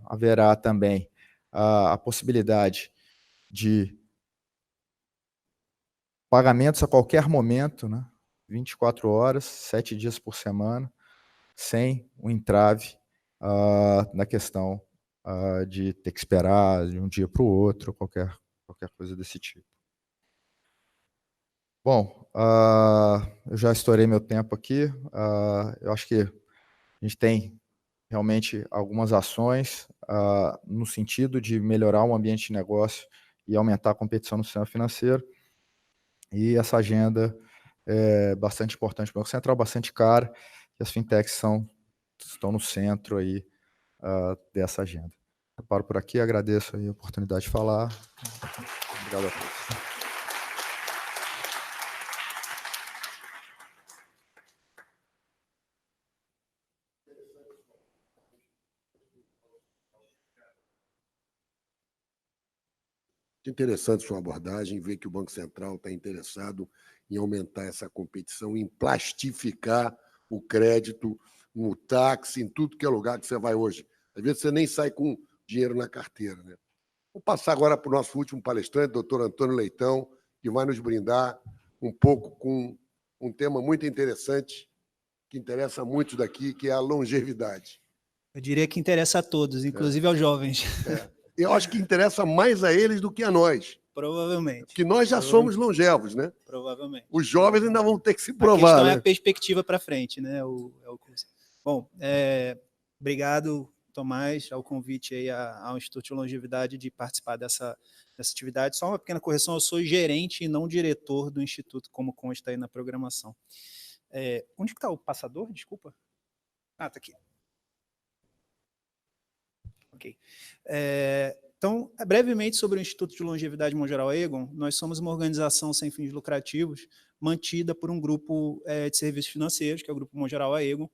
haverá também a possibilidade de pagamentos a qualquer momento, né? 24 horas, 7 dias por semana, sem um entrave na questão de ter que esperar de um dia para o outro, qualquer coisa desse tipo. Bom, eu já estourei meu tempo aqui, eu acho que a gente tem realmente algumas ações no sentido de melhorar o ambiente de negócio e aumentar a competição no sistema financeiro. E essa agenda é bastante importante para o Banco Central, bastante cara, e as fintechs estão no centro aí, dessa agenda. Eu paro por aqui, agradeço aí a oportunidade de falar. Obrigado a todos. Interessante sua abordagem, ver que o Banco Central está interessado em aumentar essa competição, em plastificar o crédito no táxi, em tudo que é lugar que você vai hoje. Às vezes você nem sai com dinheiro na carteira, né? Vou passar agora para o nosso último palestrante, doutor Antônio Leitão, que vai nos brindar um pouco com um tema muito interessante, que interessa a muitos daqui, que é a longevidade. Eu diria que interessa a todos, inclusive aos jovens. Eu acho que interessa mais a eles do que a nós. Provavelmente. Porque nós já somos longevos, né? Provavelmente. Os jovens ainda vão ter que se A provar. questão né? é a perspectiva para frente, né? Bom, obrigado, Tomás, ao convite aí ao Instituto de Longevidade de participar dessa atividade. Só uma pequena correção, eu sou gerente e não diretor do Instituto, como consta aí na programação. Onde está o passador? Desculpa. Está aqui. Ok. Então, brevemente sobre o Instituto de Longevidade Mongeral Aegon, nós somos uma organização sem fins lucrativos mantida por um grupo de serviços financeiros, que é o Grupo Mongeral Aegon,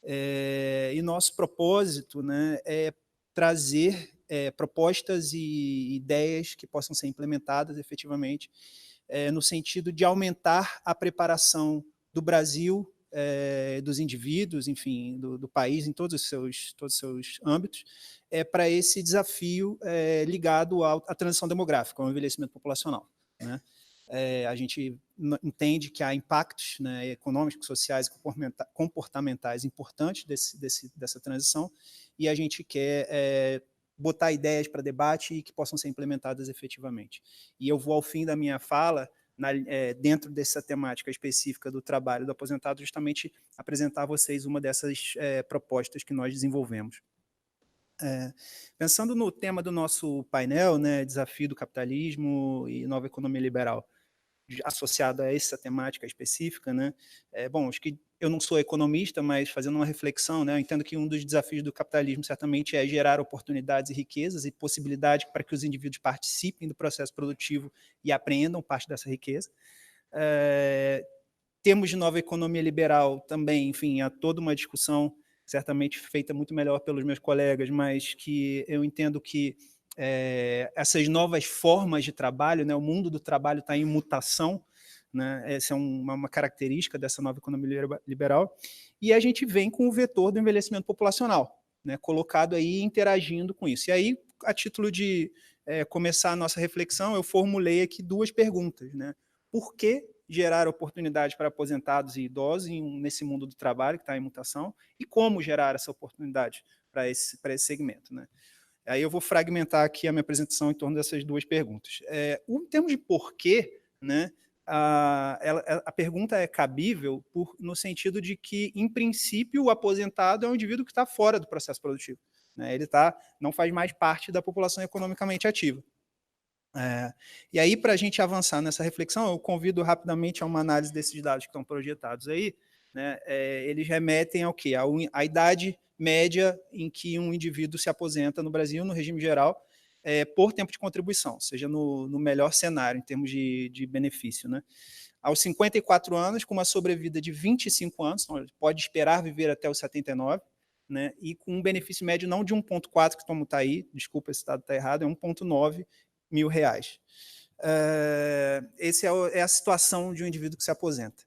e nosso propósito, né, é trazer propostas e ideias que possam ser implementadas efetivamente, no sentido de aumentar a preparação do Brasil, dos indivíduos, enfim, do país, em todos os seus âmbitos, para esse desafio ligado à transição demográfica, ao envelhecimento populacional, né? A gente entende que há impactos, né, econômicos, sociais e comportamentais importantes dessa transição, e a gente quer botar ideias para debate e que possam ser implementadas efetivamente. E eu vou, ao fim da minha fala, dentro dessa temática específica do trabalho do aposentado, justamente apresentar a vocês uma dessas propostas que nós desenvolvemos. Pensando no tema do nosso painel, né, desafio do capitalismo e nova economia liberal, associado a essa temática específica, né? Bom, acho que eu não sou economista, mas fazendo uma reflexão, né, eu entendo que um dos desafios do capitalismo certamente é gerar oportunidades e riquezas e possibilidade para que os indivíduos participem do processo produtivo e apreendam parte dessa riqueza. Temos de nova economia liberal também, enfim, há toda uma discussão certamente feita muito melhor pelos meus colegas, mas que eu entendo que essas novas formas de trabalho, né, o mundo do trabalho está em mutação, né, essa é uma característica dessa nova economia liberal, e a gente vem com o vetor do envelhecimento populacional, né, colocado aí interagindo com isso. E aí, a título de começar a nossa reflexão, eu formulei aqui 2 perguntas, né? Por que gerar oportunidades para aposentados e idosos nesse mundo do trabalho que está em mutação, e como gerar essa oportunidade para esse segmento, né? Aí eu vou fragmentar aqui a minha apresentação em torno dessas 2 perguntas. Em termos de porquê, né, a pergunta é cabível no sentido de que, em princípio, o aposentado é um indivíduo que está fora do processo produtivo, né? Ele não faz mais parte da população economicamente ativa. E aí, para a gente avançar nessa reflexão, eu convido rapidamente a uma análise desses dados que estão projetados aí, né? Eles remetem ao quê? A idade média em que um indivíduo se aposenta no Brasil, no regime geral, por tempo de contribuição, seja no melhor cenário, em termos de benefício, né? Aos 54 anos, com uma sobrevida de 25 anos, então ele pode esperar viver até os 79, né? E com um benefício médio não de 1,4, que como está aí, desculpa, esse dado está errado, é 1,9 mil reais. Essa é a situação de um indivíduo que se aposenta.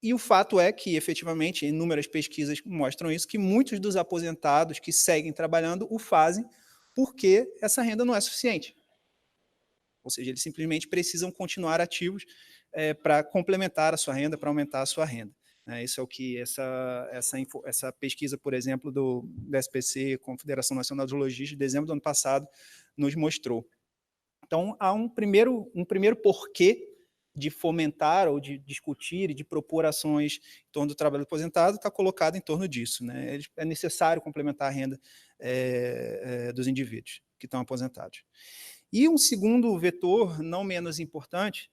E o fato é que, efetivamente, inúmeras pesquisas mostram isso, que muitos dos aposentados que seguem trabalhando o fazem porque essa renda não é suficiente. Ou seja, eles simplesmente precisam continuar ativos para complementar a sua renda, para aumentar a sua renda. Isso é o que essa pesquisa, por exemplo, da SPC, Confederação Nacional de Logística, de dezembro do ano passado, nos mostrou. Então, há um primeiro porquê de fomentar ou de discutir e de propor ações em torno do trabalho aposentado, está colocado em torno disso, né? É necessário complementar a renda dos indivíduos que estão aposentados. E um segundo vetor, não menos importante,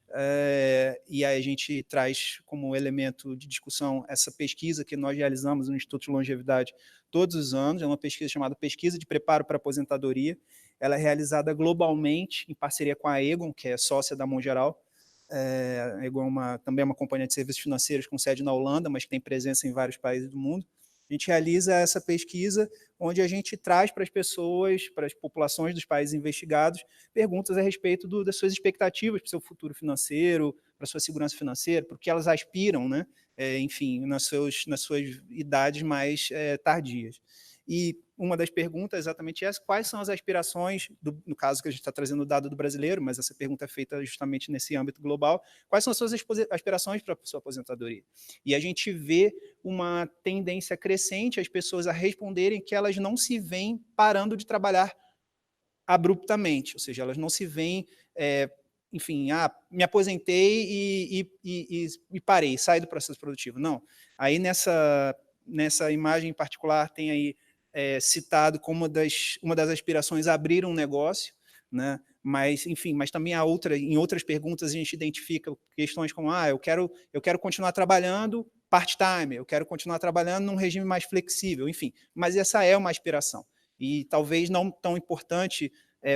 e aí a gente traz como elemento de discussão essa pesquisa que nós realizamos no Instituto de Longevidade todos os anos, é uma pesquisa chamada Pesquisa de Preparo para a Aposentadoria. Ela é realizada globalmente em parceria com a Aegon, que é sócia da Mongeral. A Aegon também é uma companhia de serviços financeiros com sede na Holanda, mas que tem presença em vários países do mundo. A gente realiza essa pesquisa onde a gente traz para as pessoas, para as populações dos países investigados, perguntas a respeito das suas expectativas para o seu futuro financeiro, para a sua segurança financeira, para o que elas aspiram, né? Enfim, nas suas idades mais tardias. E uma das perguntas é exatamente essa: quais são as aspirações, no caso que a gente está trazendo o dado do brasileiro, mas essa pergunta é feita justamente nesse âmbito global, quais são as suas aspirações para a sua aposentadoria? E a gente vê uma tendência crescente as pessoas a responderem que elas não se veem parando de trabalhar abruptamente, ou seja, elas não se veem, enfim, me aposentei e parei, saí do processo produtivo. Não. Aí nessa imagem em particular tem aí citado como uma das aspirações abrir um negócio, né? Mas, enfim, mas também em outras perguntas a gente identifica questões como eu quero continuar trabalhando part-time, eu quero continuar trabalhando num regime mais flexível, enfim, mas essa é uma aspiração, e talvez não tão importante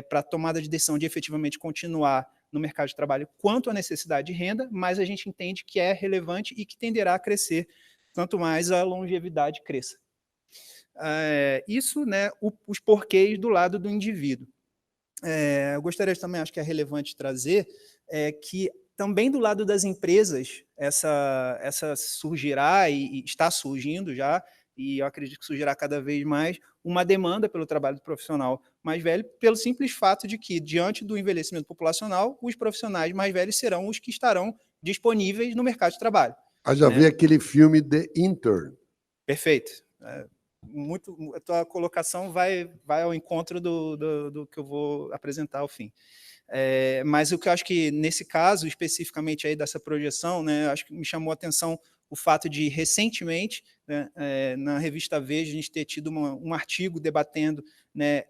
para a tomada de decisão de efetivamente continuar no mercado de trabalho quanto a necessidade de renda, mas a gente entende que é relevante e que tenderá a crescer, quanto mais a longevidade cresça. Isso, né, os porquês do lado do indivíduo. Eu gostaria também, acho que é relevante trazer, que também do lado das empresas, essa surgirá e está surgindo já, e eu acredito que surgirá cada vez mais, uma demanda pelo trabalho do profissional mais velho, pelo simples fato de que, diante do envelhecimento populacional, os profissionais mais velhos serão os que estarão disponíveis no mercado de trabalho. Já vi aquele filme The Intern. Perfeito. A tua colocação vai ao encontro do que eu vou apresentar ao fim. Mas o que eu acho que, nesse caso, especificamente aí dessa projeção, né, acho que me chamou a atenção o fato de, recentemente, né, na revista Veja, a gente ter tido um artigo debatendo, né,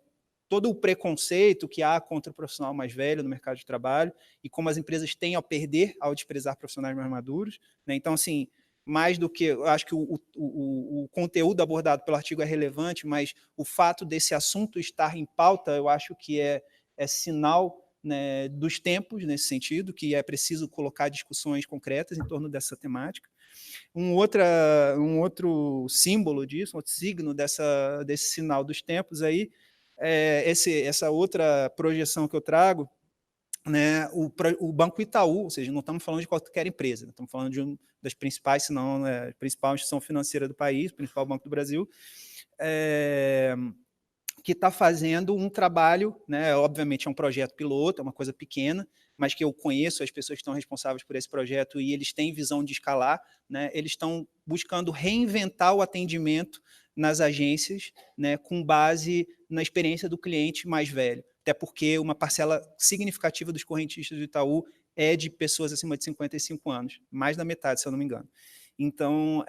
todo o preconceito que há contra o profissional mais velho no mercado de trabalho e como as empresas têm ao perder ao desprezar profissionais mais maduros. Né? Então, assim, mais do que... Eu acho que o conteúdo abordado pelo artigo é relevante, mas o fato desse assunto estar em pauta, eu acho que é sinal, né, dos tempos, nesse sentido, que é preciso colocar discussões concretas em torno dessa temática. Um outro símbolo disso, um outro signo desse sinal dos tempos aí, essa outra projeção que eu trago, né, o Banco Itaú, ou seja, não estamos falando de qualquer empresa, estamos falando de uma das principais, se não a principal instituição financeira do país, o principal banco do Brasil, que está fazendo um trabalho, né, obviamente é um projeto piloto, é uma coisa pequena, mas que eu conheço as pessoas que estão responsáveis por esse projeto e eles têm visão de escalar, né, eles estão buscando reinventar o atendimento nas agências, né, com base na experiência do cliente mais velho, até porque uma parcela significativa dos correntistas do Itaú é de pessoas acima de 55 anos, mais da metade, se eu não me engano. Então,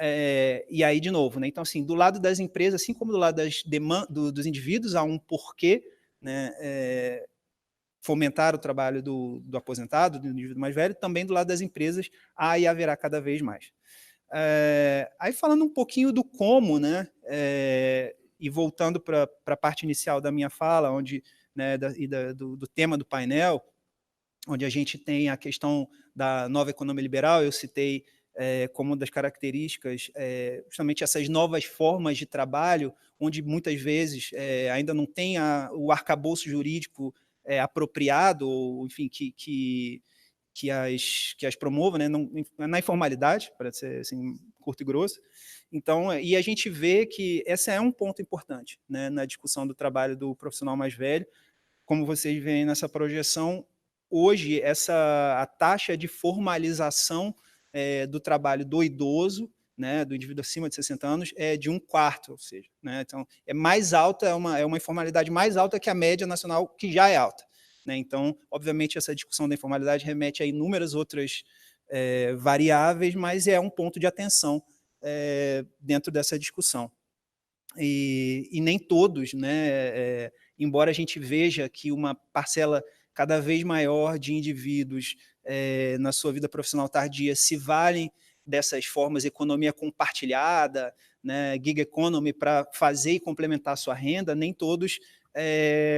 e aí, de novo, né? Então, assim, do lado das empresas, assim como do lado dos indivíduos, há um porquê, né, fomentar o trabalho do aposentado, do indivíduo mais velho, também do lado das empresas há e haverá cada vez mais. Aí, falando um pouquinho do como, né, e voltando para a parte inicial da minha fala, onde, né, do tema do painel, onde a gente tem a questão da nova economia liberal, eu citei como uma das características justamente essas novas formas de trabalho, onde muitas vezes ainda não tem o arcabouço jurídico apropriado, ou, enfim, que as promova, né, na informalidade, para ser assim, curto e grosso. Então, e a gente vê que esse é um ponto importante, né, na discussão do trabalho do profissional mais velho. Como vocês veem nessa projeção, hoje a taxa de formalização do trabalho do idoso, né, do indivíduo acima de 60 anos, é de 1/4, ou seja, né, então é mais alta, é uma informalidade mais alta que a média nacional, que já é alta. Né, então, obviamente, essa discussão da informalidade remete a inúmeras outras variáveis, mas é um ponto de atenção dentro dessa discussão. E nem todos, né, embora a gente veja que uma parcela cada vez maior de indivíduos na sua vida profissional tardia se valem dessas formas de economia compartilhada, né, gig economy, para fazer e complementar a sua renda, nem todos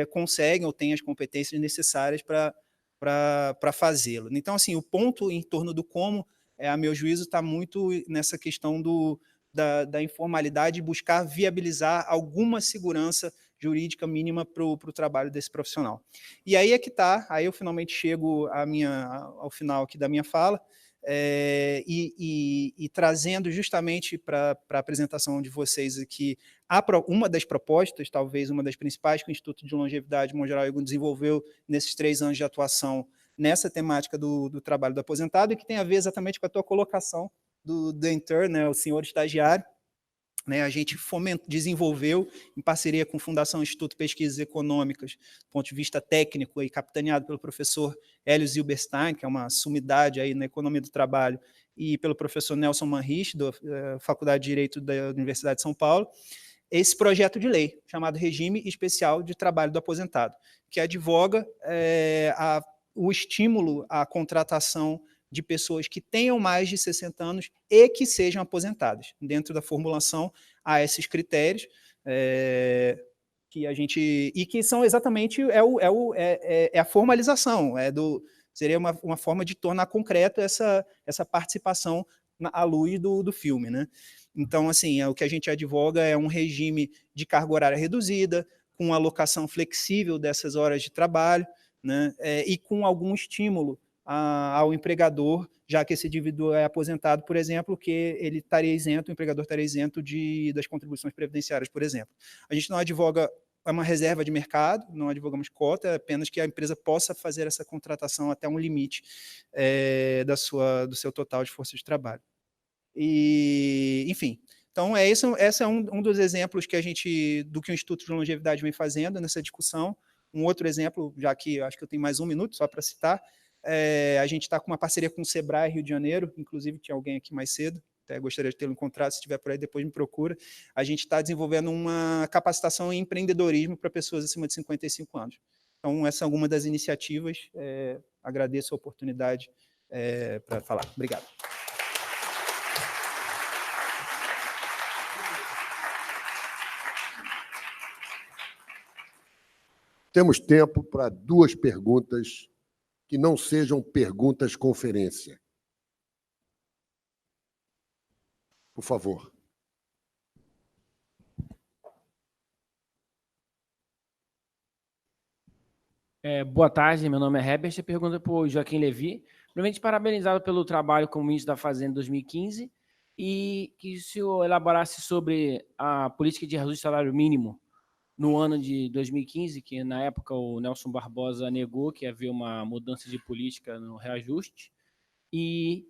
conseguem ou têm as competências necessárias para fazê-lo. Então, assim, o ponto em torno do como, a meu juízo, está muito nessa questão da informalidade e buscar viabilizar alguma segurança jurídica mínima para o trabalho desse profissional. E aí é que está, aí eu finalmente chego ao final aqui da minha fala, e trazendo justamente para a apresentação de vocês aqui uma das propostas, talvez uma das principais, que o Instituto de Longevidade Mongeral Egon desenvolveu nesses 3 anos de atuação nessa temática do trabalho do aposentado, e que tem a ver exatamente com a tua colocação do intern, né, o senhor estagiário. Né, a gente desenvolveu, em parceria com a Fundação Instituto de Pesquisas Econômicas, do ponto de vista técnico, e capitaneado pelo professor Hélio Zilberstein, que é uma sumidade aí na economia do trabalho, e pelo professor Nelson Manrich, da Faculdade de Direito da Universidade de São Paulo, esse projeto de lei, chamado Regime Especial de Trabalho do Aposentado, que advoga o estímulo à contratação de pessoas que tenham mais de 60 anos e que sejam aposentadas. Dentro da formulação, há esses critérios que a gente... E que são exatamente a formalização, seria uma forma de tornar concreto essa participação à luz do filme, né? Então, assim, o que a gente advoga é um regime de carga horária reduzida, com alocação flexível dessas horas de trabalho, né? E com algum estímulo ao empregador, já que esse indivíduo é aposentado, por exemplo, que ele estaria isento, o empregador estaria isento das contribuições previdenciárias, por exemplo. A gente não advoga uma reserva de mercado, não advogamos cota, é apenas que a empresa possa fazer essa contratação até um limite do seu total de força de trabalho. E, enfim, então esse é um dos exemplos do que o Instituto de Longevidade vem fazendo nessa discussão. Um outro exemplo, já que acho que eu tenho mais um minuto só para citar, a gente está com uma parceria com o Sebrae Rio de Janeiro, inclusive tinha alguém aqui mais cedo, até gostaria de tê-lo encontrado, se estiver por aí, depois me procura. A gente está desenvolvendo uma capacitação em empreendedorismo para pessoas acima de 55 anos. Então, essa é alguma das iniciativas. Agradeço a oportunidade para falar. Obrigado. Temos tempo para 2 perguntas que não sejam perguntas conferência. Por favor. Boa tarde, meu nome é Herbert. A pergunta é para o Joaquim Levy. Primeiramente, parabenizado pelo trabalho como ministro da Fazenda em 2015 e que o senhor elaborasse sobre a política de reajuste do salário mínimo no ano de 2015, que na época o Nelson Barbosa negou que havia uma mudança de política no reajuste, e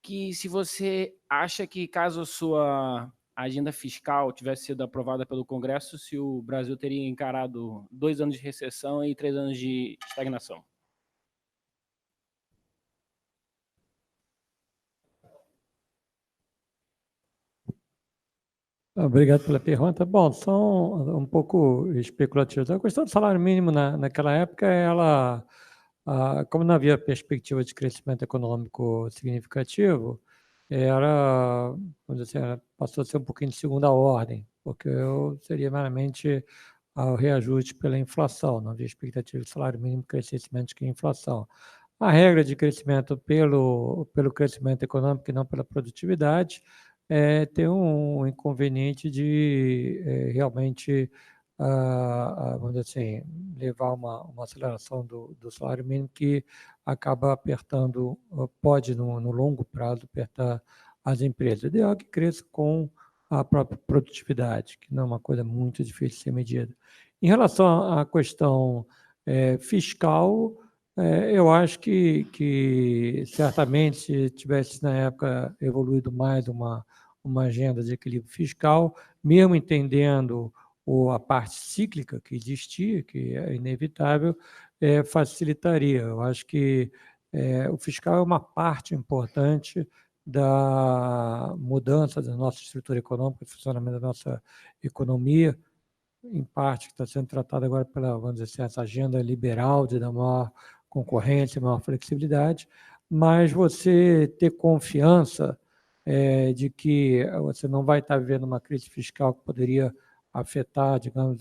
que se você acha que caso a sua agenda fiscal tivesse sido aprovada pelo Congresso, se o Brasil teria encarado 2 anos de recessão e 3 anos de estagnação. Obrigado pela pergunta. Bom, são um pouco especulativos. A questão do salário mínimo naquela época, como não havia perspectiva de crescimento econômico significativo, vamos dizer assim, passou a ser um pouquinho de segunda ordem, porque seria meramente o reajuste pela inflação, não havia expectativa de salário mínimo crescesse menos que a inflação. A regra de crescimento pelo crescimento econômico e não pela produtividade tem um inconveniente de realmente, vamos dizer assim, levar uma aceleração do salário mínimo que acaba apertando, pode no longo prazo apertar as empresas. O ideal é que cresça com a própria produtividade, que não é uma coisa muito difícil de ser medida. Em relação à questão fiscal, eu acho que certamente, se tivesse na época evoluído mais uma agenda de equilíbrio fiscal, mesmo entendendo a parte cíclica que existia, que é inevitável, facilitaria. Eu acho que o fiscal é uma parte importante da mudança da nossa estrutura econômica, do funcionamento da nossa economia, em parte que está sendo tratada agora pela, vamos dizer assim, essa agenda liberal de dar maior concorrência, maior flexibilidade, mas você ter confiança de que você não vai estar vivendo uma crise fiscal que poderia afetar, digamos,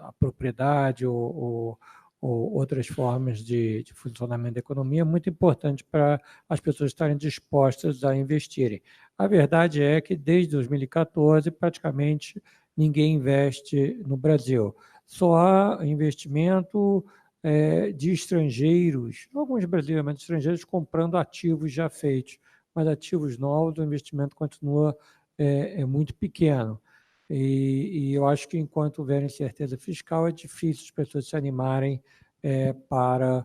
a propriedade ou outras formas de funcionamento da economia, é muito importante para as pessoas estarem dispostas a investirem. A verdade é que, desde 2014, praticamente ninguém investe no Brasil. Só há investimento de estrangeiros, alguns brasileiros, mas estrangeiros comprando ativos já feitos, mas ativos novos, o investimento continua muito pequeno. E eu acho que, enquanto houver incerteza fiscal, é difícil as pessoas se animarem para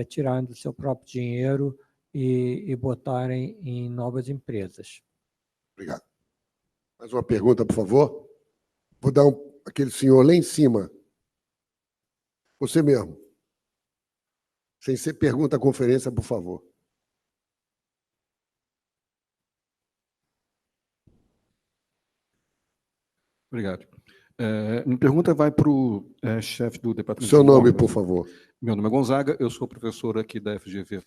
tirarem do seu próprio dinheiro e botarem em novas empresas. Obrigado. Mais uma pergunta, por favor. Vou dar aquele senhor lá em cima. Você mesmo. Sem ser pergunta à conferência, por favor. Obrigado. Minha pergunta vai para o chefe do Departamento Seu de nome, Normas. por favor. Meu nome é Gonzaga, eu sou professor aqui da FGV.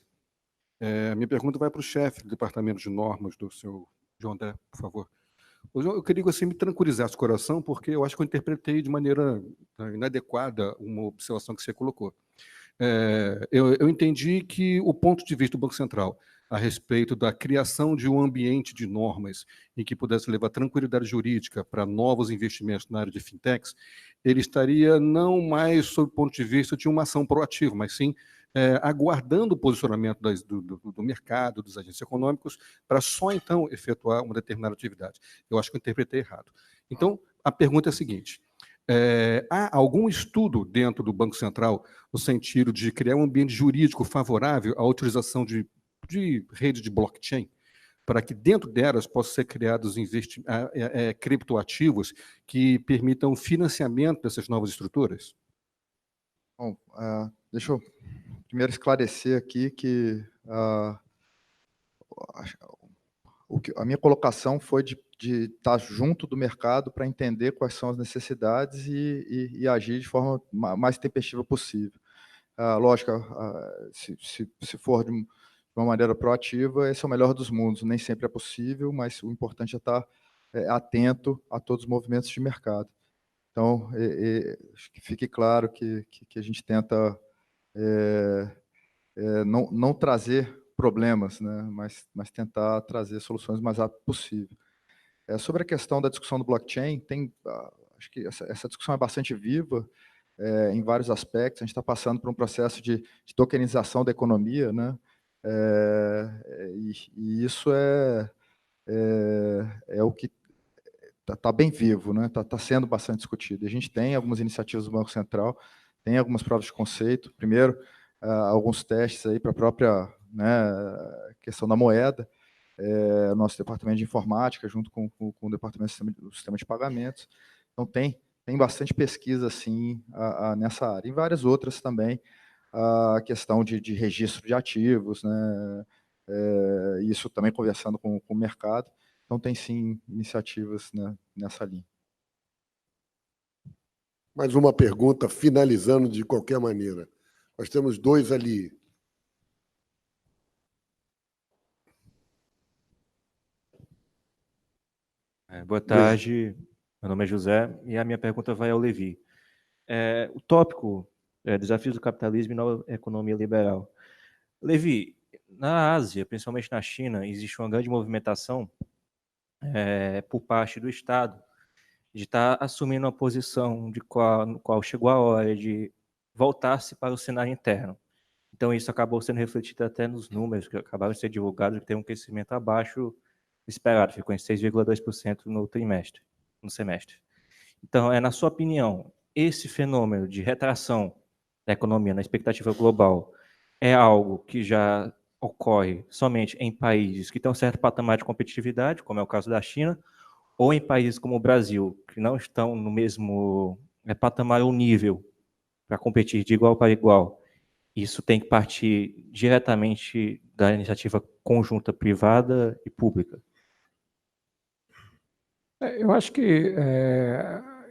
Minha pergunta vai para o chefe do Departamento de Normas, do seu João André, por favor. Eu queria que você me tranquilizasse o coração, porque eu acho que eu interpretei de maneira inadequada uma observação que você colocou. Eu entendi que o ponto de vista do Banco Central a respeito da criação de um ambiente de normas em que pudesse levar tranquilidade jurídica para novos investimentos na área de fintechs, ele estaria não mais sob o ponto de vista de uma ação proativa, mas sim aguardando o posicionamento do mercado, dos agentes econômicos, para só então efetuar uma determinada atividade. Eu acho que eu interpretei errado. Então, a pergunta é a seguinte: há algum estudo dentro do Banco Central no sentido de criar um ambiente jurídico favorável à utilização de rede de blockchain, para que dentro delas possam ser criados criptoativos que permitam o financiamento dessas novas estruturas? Bom, deixa eu primeiro esclarecer aqui que a minha colocação foi de estar junto do mercado para entender quais são as necessidades e agir de forma mais tempestiva possível. Lógico, se for de uma maneira proativa, esse é o melhor dos mundos. Nem sempre é possível, mas o importante é estar atento a todos os movimentos de mercado. Então, que fique claro que a gente tenta não trazer problemas, né, mas tentar trazer soluções o mais rápido possível. Sobre a questão da discussão do blockchain, acho que essa discussão é bastante viva em vários aspectos. A gente está passando por um processo de tokenização da economia, né, e isso é o que está bem vivo, né, está sendo bastante discutido. A gente tem algumas iniciativas do Banco Central, tem algumas provas de conceito. Primeiro, alguns testes aí para a própria, né, questão da moeda. Nosso departamento de informática, junto com o departamento do sistema de pagamentos. Então, tem bastante pesquisa assim, nessa área. E várias outras também, a questão de registro de ativos, né, isso também conversando com o mercado. Então, tem sim iniciativas, né, nessa linha. Mais uma pergunta, finalizando de qualquer maneira. Nós temos dois ali. Boa tarde, meu nome é José e a minha pergunta vai ao Levi. O tópico Desafios do Capitalismo e Nova Economia Liberal. Levi, na Ásia, principalmente na China, existe uma grande movimentação por parte do Estado de estar assumindo uma posição no qual chegou a hora de voltar-se para o cenário interno. Então, isso acabou sendo refletido até nos números que acabaram de ser divulgados, que tem um crescimento abaixo esperado, ficou em 6,2% no semestre. Então, na sua opinião, esse fenômeno de retração da economia na expectativa global é algo que já ocorre somente em países que têm um certo patamar de competitividade, como é o caso da China, ou em países como o Brasil, que não estão no mesmo patamar ou nível para competir de igual para igual? Isso tem que partir diretamente da iniciativa conjunta privada e pública? Eu acho que,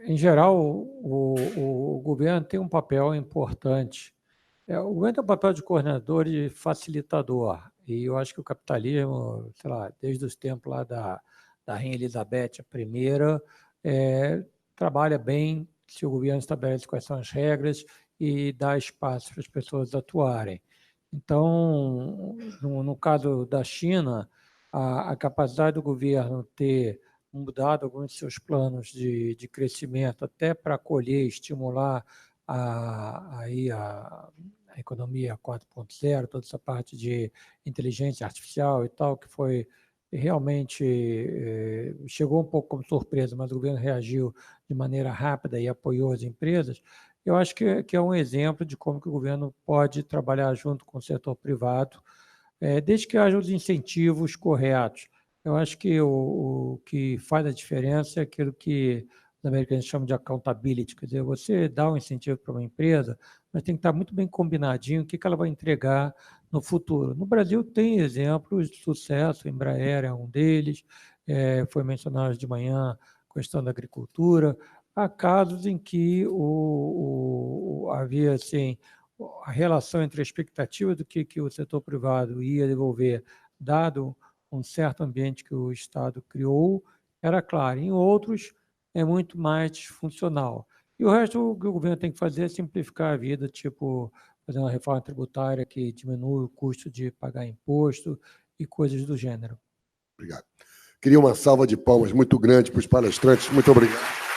em geral, o governo tem um papel importante. O governo tem um papel de coordenador e facilitador. E eu acho que o capitalismo, sei lá, desde os tempos lá da Rainha Elizabeth I, trabalha bem se o governo estabelece quais são as regras e dá espaço para as pessoas atuarem. Então, no caso da China, a capacidade do governo ter mudado alguns de seus planos de crescimento até para acolher e estimular a economia 4.0, toda essa parte de inteligência artificial e tal, que foi realmente chegou um pouco como surpresa, mas o governo reagiu de maneira rápida e apoiou as empresas. Eu acho que é um exemplo de como que o governo pode trabalhar junto com o setor privado, desde que haja os incentivos corretos. Eu acho que o que faz a diferença é aquilo que os americanos chamam de accountability, quer dizer, você dá um incentivo para uma empresa, mas tem que estar muito bem combinadinho o que ela vai entregar no futuro. No Brasil tem exemplos de sucesso, a Embraer é um deles, foi mencionado de manhã a questão da agricultura. Há casos em que havia assim, a relação entre a expectativa do que o setor privado ia devolver, dado um certo ambiente que o Estado criou, era claro. Em outros, é muito mais disfuncional. E o resto, o que o governo tem que fazer é simplificar a vida, tipo fazer uma reforma tributária que diminui o custo de pagar imposto e coisas do gênero. Obrigado. Queria uma salva de palmas muito grande para os palestrantes. Muito obrigado.